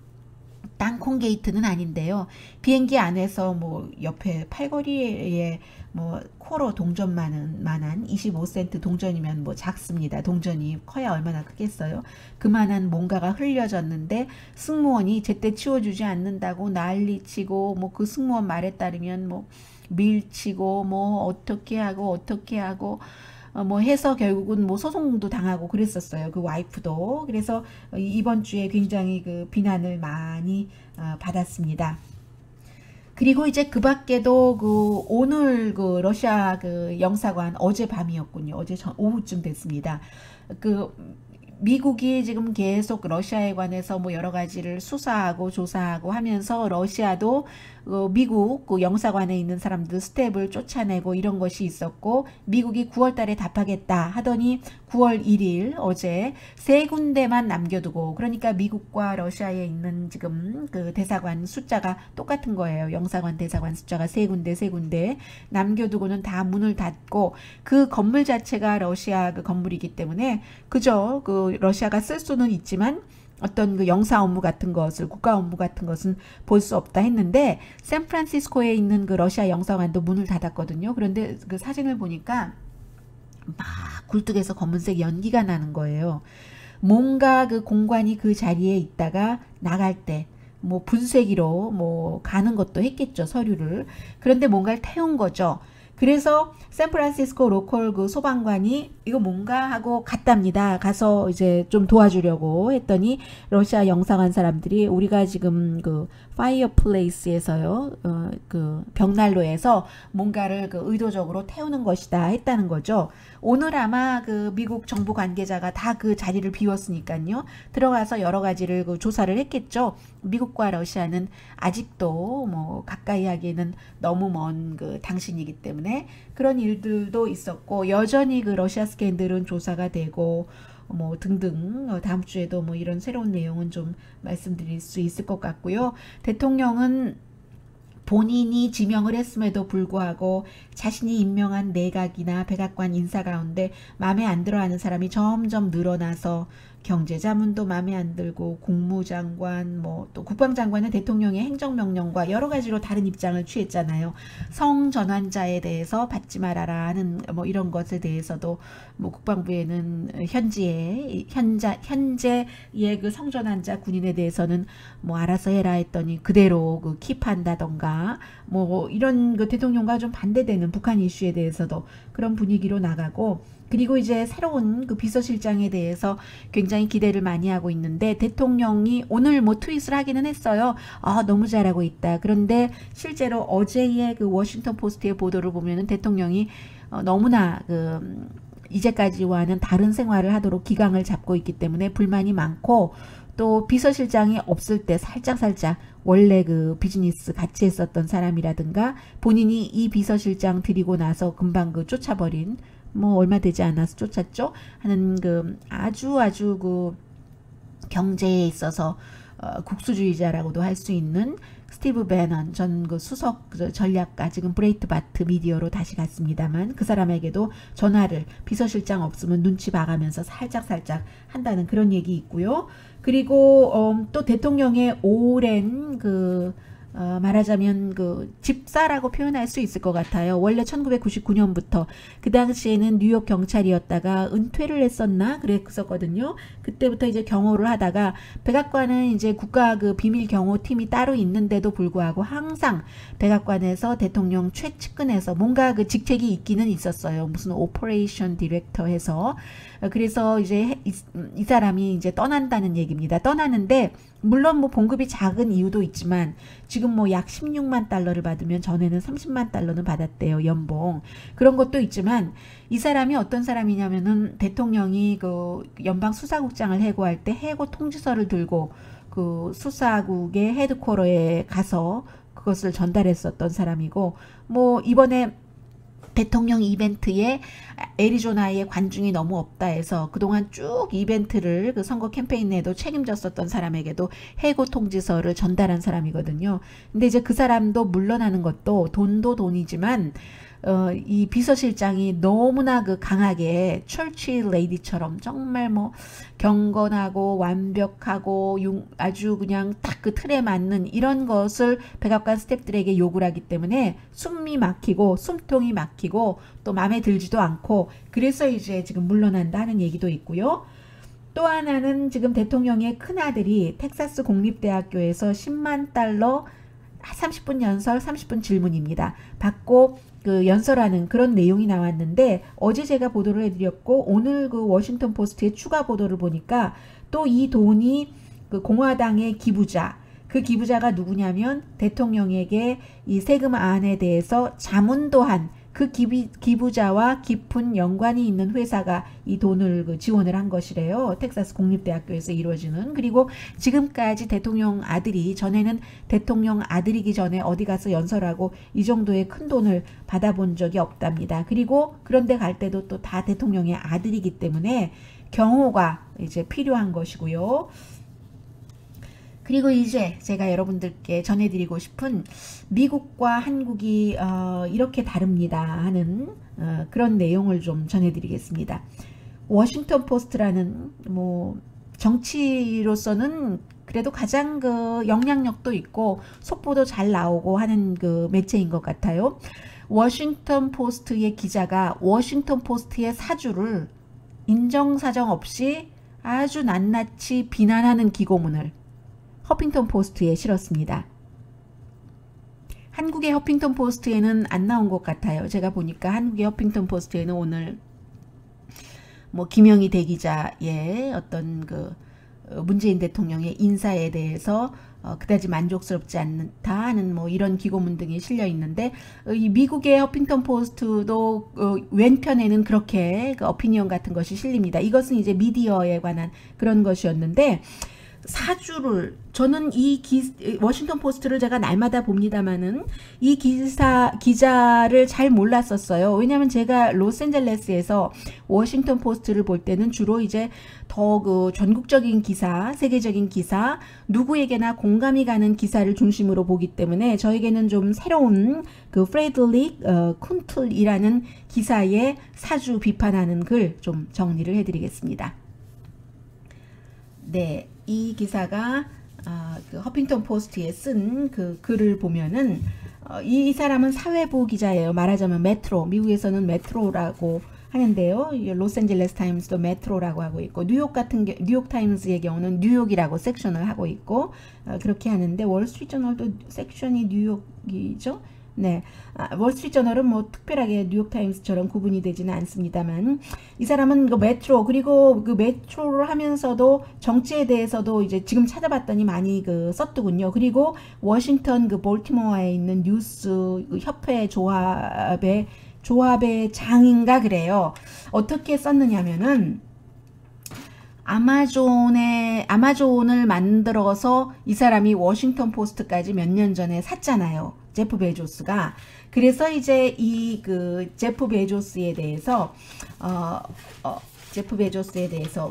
땅콩 게이트는 아닌데요. 비행기 안에서 뭐 옆에 팔걸이에 뭐 코로 동전만한 25센트 동전이면 뭐 작습니다. 동전이 커야 얼마나 크겠어요. 그만한 뭔가가 흘려졌는데 승무원이 제때 치워주지 않는다고 난리치고, 뭐 그 승무원 말에 따르면 뭐 밀치고 뭐 어떻게 하고 뭐 해서 결국은 뭐 소송도 당하고 그랬었어요. 그 와이프도. 그래서 이번 주에 굉장히 그 비난을 많이 받았습니다. 그리고 이제 그 밖에도 그 오늘 그 러시아 그 영사관 어제 밤이었군요. 어제 오후쯤 됐습니다. 그 미국이 지금 계속 러시아에 관해서 뭐 여러 가지를 수사하고 조사하고 하면서 러시아도 미국 그 영사관에 있는 사람들 스텝을 쫓아내고 이런 것이 있었고, 미국이 9월 달에 답하겠다 하더니 9월 1일 어제 세 군데만 남겨두고, 그러니까 미국과 러시아에 있는 지금 그 대사관 숫자가 똑같은 거예요. 영사관 대사관 숫자가 세 군데 남겨두고는 다 문을 닫고, 그 건물 자체가 러시아 그 건물이기 때문에 그저 그 러시아가 쓸 수는 있지만 어떤 그 영사 업무 같은 것을, 국가 업무 같은 것은 볼 수 없다 했는데, 샌프란시스코에 있는 그 러시아 영사관도 문을 닫았거든요. 그런데 그 사진을 보니까 막 굴뚝에서 검은색 연기가 나는 거예요. 뭔가 그 공관이 그 자리에 있다가 나갈 때 뭐 분쇄기로 뭐 가는 것도 했겠죠, 서류를. 그런데 뭔가를 태운 거죠. 그래서 샌프란시스코 로컬 그 소방관이 이거 뭔가 하고 갔답니다. 가서 이제 좀 도와주려고 했더니 러시아 영사관 사람들이 우리가 지금 그 파이어플레이스에서요, 그 벽난로에서 뭔가를 그 의도적으로 태우는 것이다 했다는 거죠. 오늘 아마 그 미국 정부 관계자가 다 그 자리를 비웠으니까요, 들어가서 여러 가지를 그 조사를 했겠죠. 미국과 러시아는 아직도 뭐 가까이 하기에는 너무 먼 그 당신이기 때문에 그런 일들도 있었고, 여전히 그 러시아 스캔들은 조사가 되고 뭐 등등, 다음 주에도 뭐 이런 새로운 내용은 좀 말씀드릴 수 있을 것 같고요. 대통령은 본인이 지명을 했음에도 불구하고 자신이 임명한 내각이나 백악관 인사 가운데 마음에 안 들어하는 사람이 점점 늘어나서 경제자문도 마음에 안 들고, 국무장관 뭐 또 국방장관은 대통령의 행정명령과 여러 가지로 다른 입장을 취했잖아요. 성전환자에 대해서 받지 말아라 하는 뭐 이런 것에 대해서도 뭐 국방부에는 현재의 그 성전환자 군인에 대해서는 뭐 알아서 해라 했더니 그대로 그 킵한다던가 뭐 이런 그 대통령과 좀 반대되는 북한 이슈에 대해서도 그런 분위기로 나가고, 그리고 이제 새로운 그 비서실장에 대해서 굉장히 기대를 많이 하고 있는데, 대통령이 오늘 뭐 트윗을 하기는 했어요. 너무 잘하고 있다. 그런데 실제로 어제의 그 워싱턴 포스트의 보도를 보면은 대통령이 너무나 그 이제까지와는 다른 생활을 하도록 기강을 잡고 있기 때문에 불만이 많고, 또 비서실장이 없을 때 살짝 원래 그 비즈니스 같이 했었던 사람이라든가 본인이 이 비서실장 들이고 나서 금방 그 쫓아버린, 뭐 얼마 되지 않아서 쫓았죠 하는 그 아주 그 경제에 있어서 국수주의자라고도 할 수 있는 스티브 배넌 전 그 수석 전략가, 지금 브레이트바트 미디어로 다시 갔습니다만, 그 사람에게도 전화를 비서실장 없으면 눈치 봐가면서 살짝 한다는 그런 얘기 있고요. 그리고 또 대통령의 오랜 그 말하자면 그 집사라고 표현할 수 있을 것 같아요. 원래 1999년부터 그 당시에는 뉴욕 경찰이었다가 은퇴를 했었나 그랬었거든요. 그때부터 이제 경호를 하다가, 백악관은 이제 국가 그 비밀 경호팀이 따로 있는데도 불구하고 항상 백악관에서 대통령 최측근에서 뭔가 그 직책이 있기는 있었어요. 무슨 오퍼레이션 디렉터 해서. 그래서 이제 이 사람이 이제 떠난다는 얘기입니다. 떠나는데 물론 뭐 봉급이 작은 이유도 있지만 지금 뭐 약 16만 달러를 받으면 전에는 30만 달러는 받았대요, 연봉. 그런 것도 있지만 이 사람이 어떤 사람이냐면은 대통령이 그 연방 수사국장을 해고할 때 해고 통지서를 들고 그 수사국의 헤드쿼터에 가서 그것을 전달했었던 사람이고, 뭐 이번에 대통령 이벤트에 애리조나에 관중이 너무 없다 해서 그동안 쭉 이벤트를 그 선거 캠페인 내도 책임졌었던 사람에게도 해고 통지서를 전달한 사람이거든요. 근데 이제 그 사람도 물러나는 것도 돈도 돈이지만 이 비서실장이 너무나 그 강하게 철치 레이디처럼 정말 뭐 경건하고 완벽하고 아주 그냥 딱 그 틀에 맞는 이런 것을 백악관 스태프들에게 요구를 하기 때문에 숨이 막히고 숨통이 막히고 또 마음에 들지도 않고, 그래서 이제 지금 물러난다 하는 얘기도 있고요. 또 하나는 지금 대통령의 큰아들이 텍사스 공립대학교에서 10만 달러 30분 연설 30분 질문입니다. 받고 그 연설하는 그런 내용이 나왔는데, 어제 제가 보도를 해드렸고 오늘 그 워싱턴 포스트의 추가 보도를 보니까 또 이 돈이 그 공화당의 기부자, 그 기부자가 누구냐면 대통령에게 이 세금안에 대해서 자문도 한 그 기부자와 깊은 연관이 있는 회사가 이 돈을 그 지원을 한 것이래요. 텍사스 공립대학교에서 이루어지는. 그리고 지금까지 대통령 아들이, 전에는 대통령 아들이기 전에 어디 가서 연설하고 이 정도의 큰 돈을 받아본 적이 없답니다. 그리고 그런데 갈 때도 또 다 대통령의 아들이기 때문에 경호가 이제 필요한 것이고요. 그리고 이제 제가 여러분들께 전해드리고 싶은 미국과 한국이 이렇게 다릅니다 하는 그런 내용을 좀 전해드리겠습니다. 워싱턴 포스트라는 뭐 정치로서는 그래도 가장 그 영향력도 있고 속보도 잘 나오고 하는 그 매체인 것 같아요. 워싱턴 포스트의 기자가 워싱턴 포스트의 사주를 인정사정 없이 아주 낱낱이 비난하는 기고문을 허핑턴 포스트에 실었습니다. 한국의 허핑턴 포스트에는 안 나온 것 같아요. 제가 보니까 한국의 허핑턴 포스트에는 오늘 뭐 김영희 대기자의 어떤 그 문재인 대통령의 인사에 대해서 그다지 만족스럽지 않다 하는 뭐 이런 기고문 등이 실려 있는데, 이 미국의 허핑턴 포스트도 왼편에는 그렇게 그 어피니언 같은 것이 실립니다. 이것은 이제 미디어에 관한 그런 것이었는데, 사주를, 저는 이 워싱턴 포스트를 제가 날마다 봅니다만은 이 기자를 잘 몰랐었어요. 왜냐하면 제가 로스앤젤레스에서 워싱턴 포스트를 볼 때는 주로 이제 더 그 전국적인 기사, 세계적인 기사, 누구에게나 공감이 가는 기사를 중심으로 보기 때문에 저에게는 좀 새로운 그 프레드릭 쿤틀이라는 기사의 사주 비판하는 글 좀 정리를 해드리겠습니다. 네. 이 기사가 그 허핑턴 포스트에 쓴 그 글을 보면은 이 사람은 사회부 기자예요. 말하자면 메트로, 미국에서는 메트로라고 하는데요. 로스앤젤레스 타임스도 메트로라고 하고 있고, 뉴욕 타임스의 경우는 뉴욕이라고 섹션을 하고 있고, 그렇게 하는데 월스트리트저널도 섹션이 뉴욕이죠. 네, 월스트리트저널은 뭐 특별하게 뉴욕타임스처럼 구분이 되지는 않습니다만, 이 사람은 그 메트로, 그리고 그 메트로를 하면서도 정치에 대해서도 이제 지금 찾아봤더니 많이 그 썼더군요. 그리고 워싱턴 그 볼티모어에 있는 뉴스 그 협회 조합의 장인가 그래요. 어떻게 썼느냐면은 아마존을 만들어서 이 사람이 워싱턴 포스트까지 몇 년 전에 샀잖아요. 제프 베조스가. 그래서 이제 이 그 제프 베조스에 대해서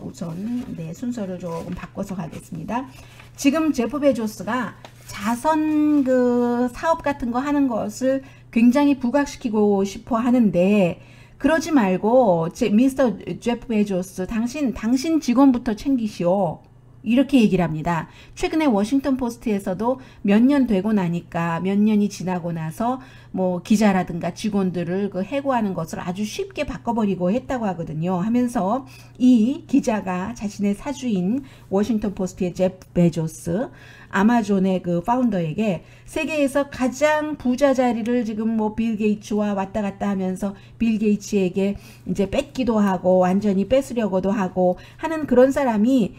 우선 네, 순서를 조금 바꿔서 가겠습니다. 지금 제프 베조스가 자선 그 사업 같은 거 하는 것을 굉장히 부각시키고 싶어 하는데, 그러지 말고 미스터 제프 베조스, 당신 직원부터 챙기시오. 이렇게 얘기를 합니다. 최근에 워싱턴 포스트에서도 몇 년 되고 나니까, 몇 년이 지나고 나서 뭐 기자라든가 직원들을 그 해고하는 것을 아주 쉽게 바꿔버리고 했다고 하거든요. 하면서 이 기자가 자신의 사주인 워싱턴 포스트의 제프 베조스, 아마존의 그 파운더에게 세계에서 가장 부자 자리를 지금 뭐 빌 게이츠와 왔다 갔다 하면서 빌 게이츠에게 이제 뺏기도 하고 완전히 뺏으려고도 하고 하는 그런 사람이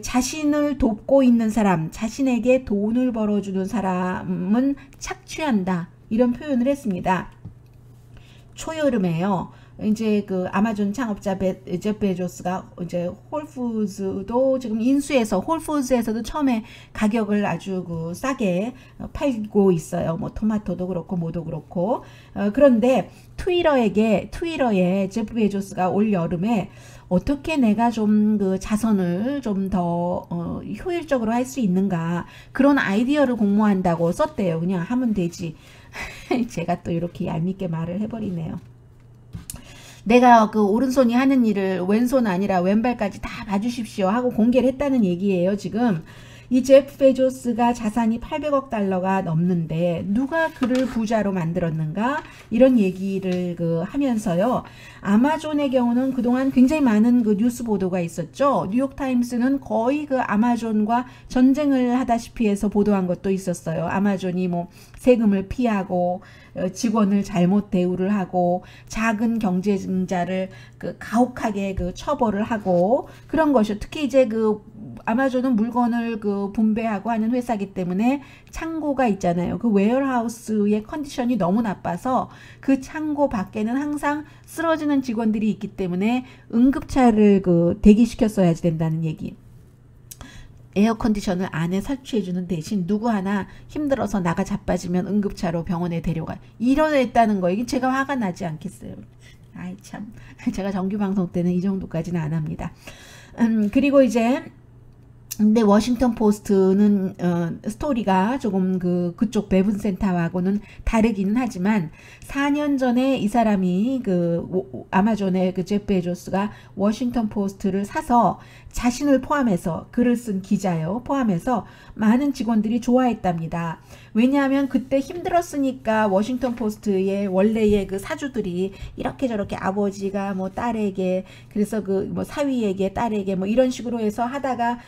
자신을 돕고 있는 사람, 자신에게 돈을 벌어주는 사람은 착취한다. 이런 표현을 했습니다. 초여름에요. 이제 그 아마존 창업자 제프 베조스가 이제 홀푸드도 지금 인수해서 홀푸드에서도 처음에 가격을 아주 그 싸게 팔고 있어요. 뭐 토마토도 그렇고 뭐도 그렇고. 그런데 트위터에 제프 베조스가 올 여름에 어떻게 내가 좀 그 자선을 좀 더 효율적으로 할 수 있는가 그런 아이디어를 공모한다고 썼대요. 그냥 하면 되지. 제가 또 이렇게 얄밉게 말을 해버리네요. 내가 그 오른손이 하는 일을 왼손 아니라 왼발까지 다 봐주십시오 하고 공개를 했다는 얘기예요. 지금 이 제프 베조스가 자산이 800억 달러가 넘는데 누가 그를 부자로 만들었는가 이런 얘기를 그 하면서요. 아마존의 경우는 그동안 굉장히 많은 그 뉴스 보도가 있었죠. 뉴욕타임스는 거의 그 아마존과 전쟁을 하다시피 해서 보도한 것도 있었어요. 아마존이 뭐 세금을 피하고 직원을 잘못 대우를 하고 작은 경쟁자를 그 가혹하게 그 처벌을 하고 그런 것이요. 특히 이제 그 아마존은 물건을 그 분배하고 하는 회사이기 때문에 창고가 있잖아요. 그 웨어하우스의 컨디션이 너무 나빠서 그 창고 밖에는 항상 쓰러지는 직원들이 있기 때문에 응급차를 그 대기시켰어야 된다는 얘기. 에어컨디션을 안에 설치해주는 대신 누구 하나 힘들어서 나가 자빠지면 응급차로 병원에 데려가. 이러했다는 거. 이게 제가 화가 나지 않겠어요. 아이 참. 제가 정규방송 때는 이 정도까지는 안 합니다. 그리고 이제 근데 워싱턴 포스트는 스토리가 조금 그쪽 배분센터하고는 다르기는 하지만 4년 전에 이 사람이 아마존의 제프 베조스가 워싱턴 포스트를 사서 자신을 포함해서 글을 쓴 기자요 포함해서 많은 직원들이 좋아했답니다. 왜냐하면 그때 힘들었으니까 워싱턴 포스트의 원래의 그 사주들이 이렇게 저렇게 아버지가 뭐 딸에게 그래서 그 뭐 사위에게 딸에게 뭐 이런 식으로 해서 하다가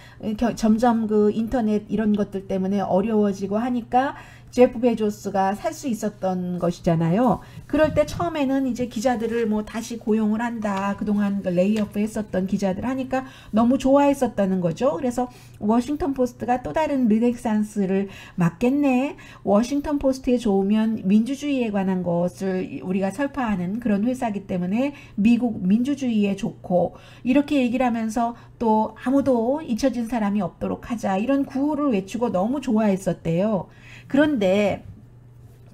점점 그 인터넷 이런 것들 때문에 어려워지고 하니까 제프 베조스가 살 수 있었던 것이잖아요. 그럴 때 처음에는 이제 기자들을 뭐 다시 고용을 한다. 그동안 레이오프 했었던 기자들 하니까 너무 좋아했었다는 거죠. 그래서 워싱턴 포스트가 또 다른 르네상스를 맞겠네. 워싱턴 포스트에 좋으면 민주주의에 관한 것을 우리가 설파하는 그런 회사이기 때문에 미국 민주주의에 좋고 이렇게 얘기를 하면서 또 아무도 잊혀진 사람이 없도록 하자. 이런 구호를 외치고 너무 좋아했었대요. 그런데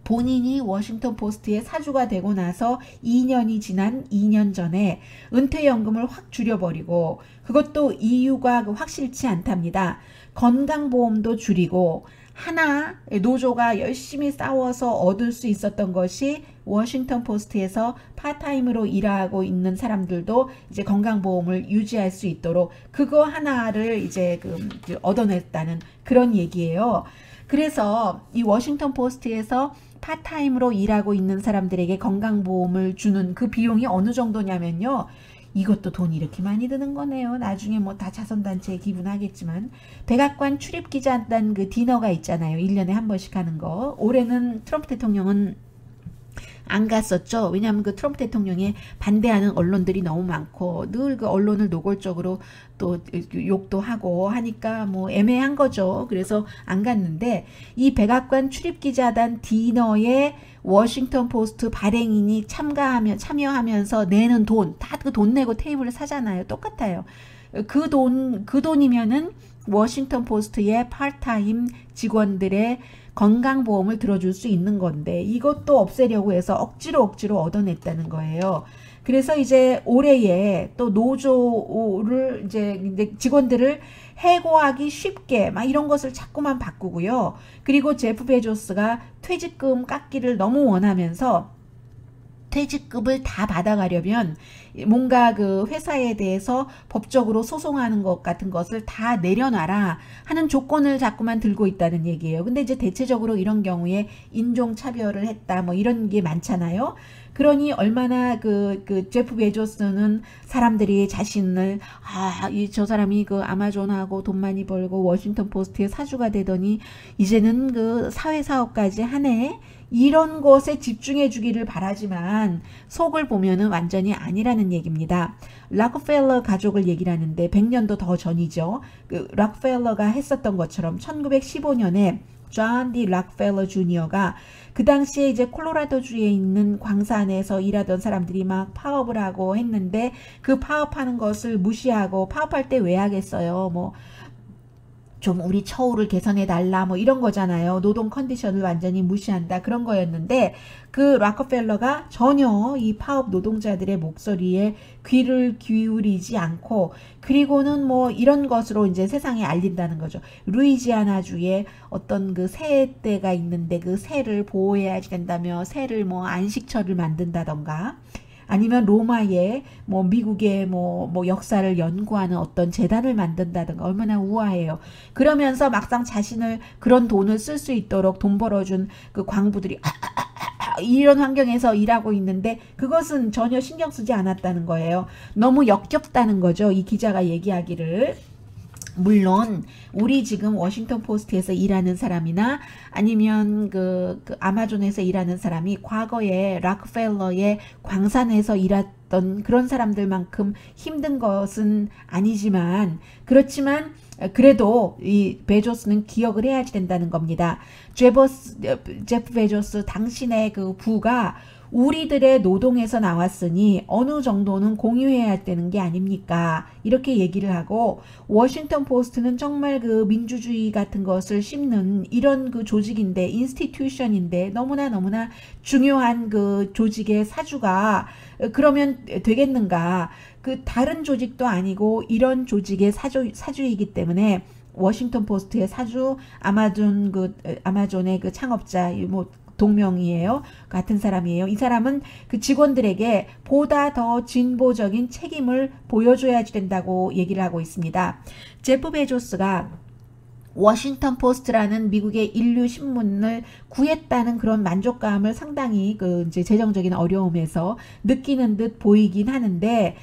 본인이 워싱턴 포스트의 사주가 되고 나서 2년이 지난 2년 전에 은퇴연금을 확 줄여버리고 그것도 이유가 확실치 않답니다. 건강보험도 줄이고 하나 노조가 열심히 싸워서 얻을 수 있었던 것이 워싱턴 포스트에서 파타임으로 일하고 있는 사람들도 이제 건강보험을 유지할 수 있도록 그거 하나를 이제 얻어냈다는 그런 얘기예요. 그래서 이 워싱턴 포스트에서 파타임으로 일하고 있는 사람들에게 건강보험을 주는 그 비용이 어느 정도냐면요. 이것도 돈이 이렇게 많이 드는 거네요. 나중에 뭐 다 자선단체에 기부하겠지만 백악관 출입기자단 그 디너가 있잖아요. 1년에 한 번씩 하는 거. 올해는 트럼프 대통령은 안 갔었죠. 왜냐하면 그 트럼프 대통령에 반대하는 언론들이 너무 많고 늘 그 언론을 노골적으로 또 욕도 하고 하니까 뭐 애매한 거죠. 그래서 안 갔는데 이 백악관 출입기자단 디너에 워싱턴 포스트 발행인이 참여하면서 내는 돈, 다 그 돈 내고 테이블을 사잖아요. 똑같아요. 그 돈이면은 워싱턴 포스트의 파트타임 직원들의 건강보험을 들어줄 수 있는 건데 이것도 없애려고 해서 억지로 얻어냈다는 거예요. 그래서 이제 올해에 또 노조를 이제 직원들을 해고하기 쉽게 막 이런 것을 자꾸만 바꾸고요. 그리고 제프 베조스가 퇴직금 깎기를 너무 원하면서 퇴직금을 다 받아가려면 뭔가 그 회사에 대해서 법적으로 소송하는 것 같은 것을 다 내려놔라 하는 조건을 자꾸만 들고 있다는 얘기예요. 근데 이제 대체적으로 이런 경우에 인종차별을 했다 뭐 이런 게 많잖아요. 그러니 얼마나 그 제프 베조스는 사람들이 자신을 저 사람이 그 아마존하고 돈 많이 벌고 워싱턴 포스트의 사주가 되더니 이제는 그 사회사업까지 하네. 이런 것에 집중해 주기를 바라지만 속을 보면은 완전히 아니라는 얘기입니다. 락펠러 가족을 얘기를 하는데 100년도 더 전이죠. 그 락펠러가 했었던 것처럼 1915년에 존 D 락펠러 주니어가 그 당시에 이제 콜로라도주에 있는 광산에서 일하던 사람들이 막 파업을 하고 했는데 그 파업하는 것을 무시하고 파업할 때 왜 하겠어요? 뭐 좀 우리 처우를 개선해 달라 뭐 이런 거잖아요. 노동 컨디션을 완전히 무시한다 그런 거였는데 그 락펠러가 전혀 이 파업 노동자들의 목소리에 귀를 기울이지 않고 그리고는 뭐 이런 것으로 이제 세상에 알린다는 거죠. 루이지아나주에 어떤 그 새떼가 있는데 그 새를 보호해야 된다며 새를 뭐 안식처를 만든다던가 아니면 로마에 뭐 미국의 뭐 역사를 연구하는 어떤 재단을 만든다든가 얼마나 우아해요. 그러면서 막상 자신을 그런 돈을 쓸 수 있도록 돈 벌어준 그 광부들이 이런 환경에서 일하고 있는데 그것은 전혀 신경 쓰지 않았다는 거예요. 너무 역겹다는 거죠. 이 기자가 얘기하기를. 물론 우리 지금 워싱턴 포스트에서 일하는 사람이나 아니면 그 아마존에서 일하는 사람이 과거에 락펠러의 광산에서 일했던 그런 사람들만큼 힘든 것은 아니지만 그렇지만 그래도 이 베조스는 기억을 해야지 된다는 겁니다. 제프 베조스 당신의 그 부가 우리들의 노동에서 나왔으니 어느 정도는 공유해야 되는 게 아닙니까? 이렇게 얘기를 하고 워싱턴 포스트는 정말 그 민주주의 같은 것을 심는 이런 그 조직인데 인스티튜션인데 너무나 중요한 그 조직의 사주가 그러면 되겠는가? 그 다른 조직도 아니고 이런 조직의 사주이기 때문에 워싱턴 포스트의 사주 아마존의 그 창업자 뭐 동명이에요. 같은 사람이에요. 이 사람은 그 직원들에게 보다 더 진보적인 책임을 보여줘야지 된다고 얘기를 하고 있습니다. 제프 베조스가 워싱턴 포스트라는 미국의 인류 신문을 구했다는 그런 만족감을 상당히 그 이제 재정적인 어려움에서 느끼는 듯 보이긴 하는데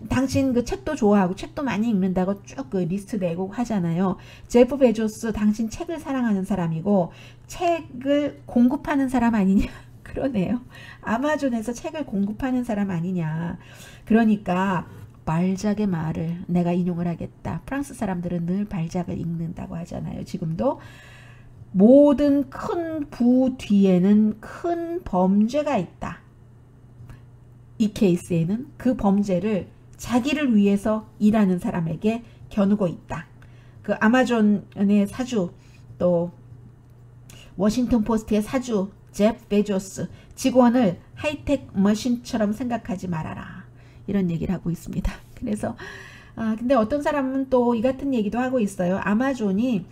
당신 그 책도 좋아하고 책도 많이 읽는다고 쭉 그 리스트 내고 하잖아요. 제프 베조스 당신 책을 사랑하는 사람이고 책을 공급하는 사람 아니냐 그러네요. 아마존에서 책을 공급하는 사람 아니냐. 그러니까 발작의 말을 내가 인용을 하겠다. 프랑스 사람들은 늘 발작을 읽는다고 하잖아요. 지금도 모든 큰 부 뒤에는 큰 범죄가 있다. 이 케이스에는 그 범죄를 자기를 위해서 일하는 사람에게 겨누고 있다. 그 아마존의 사주 또 워싱턴 포스트의 사주 제프 베조스 직원을 하이텍 머신처럼 생각하지 말아라. 이런 얘기를 하고 있습니다. 그래서 근데 어떤 사람은 또 이 같은 얘기도 하고 있어요. 아마존이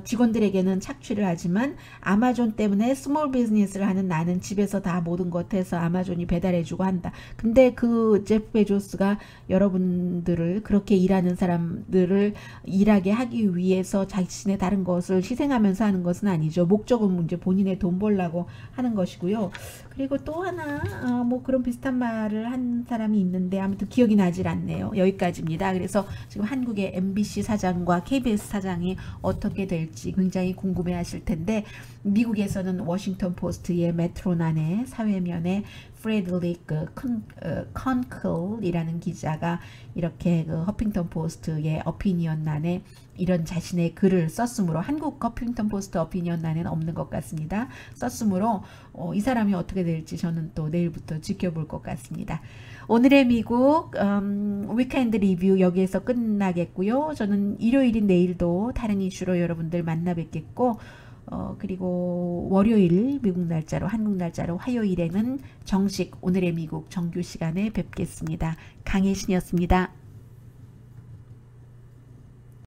직원들에게는 착취를 하지만 아마존 때문에 스몰 비즈니스를 하는 나는 집에서 다 모든 것 해서 아마존이 배달해주고 한다. 근데 그 제프 베조스가 여러분들을 그렇게 일하는 사람들을 일하게 하기 위해서 자신의 다른 것을 희생하면서 하는 것은 아니죠. 목적은 이제 본인의 돈 벌려고 하는 것이고요. 그리고 또 하나 뭐 그런 비슷한 말을 한 사람이 있는데 아무튼 기억이 나질 않네요. 여기까지입니다. 그래서 지금 한국의 MBC 사장과 KBS 사장이 어떻게 될지 굉장히 궁금해 하실 텐데 미국에서는 워싱턴 포스트의 메트로난의 사회면에 프레드릭 컨클이라는 기자가 이렇게 그 허핑턴 포스트의 어피니언란에 이런 자신의 글을 썼으므로 한국 허핑턴 포스트 어피니언란에는 없는 것 같습니다. 썼으므로 이 사람이 어떻게 될지 저는 또 내일부터 지켜볼 것 같습니다. 오늘의 미국 위켄드 리뷰 여기에서 끝나겠고요. 저는 일요일인 내일도 다른 이슈로 여러분들 만나 뵙겠고 그리고 월요일 미국 날짜로 한국 날짜로 화요일에는 정식 오늘의 미국 정규 시간에 뵙겠습니다. 강혜신이었습니다.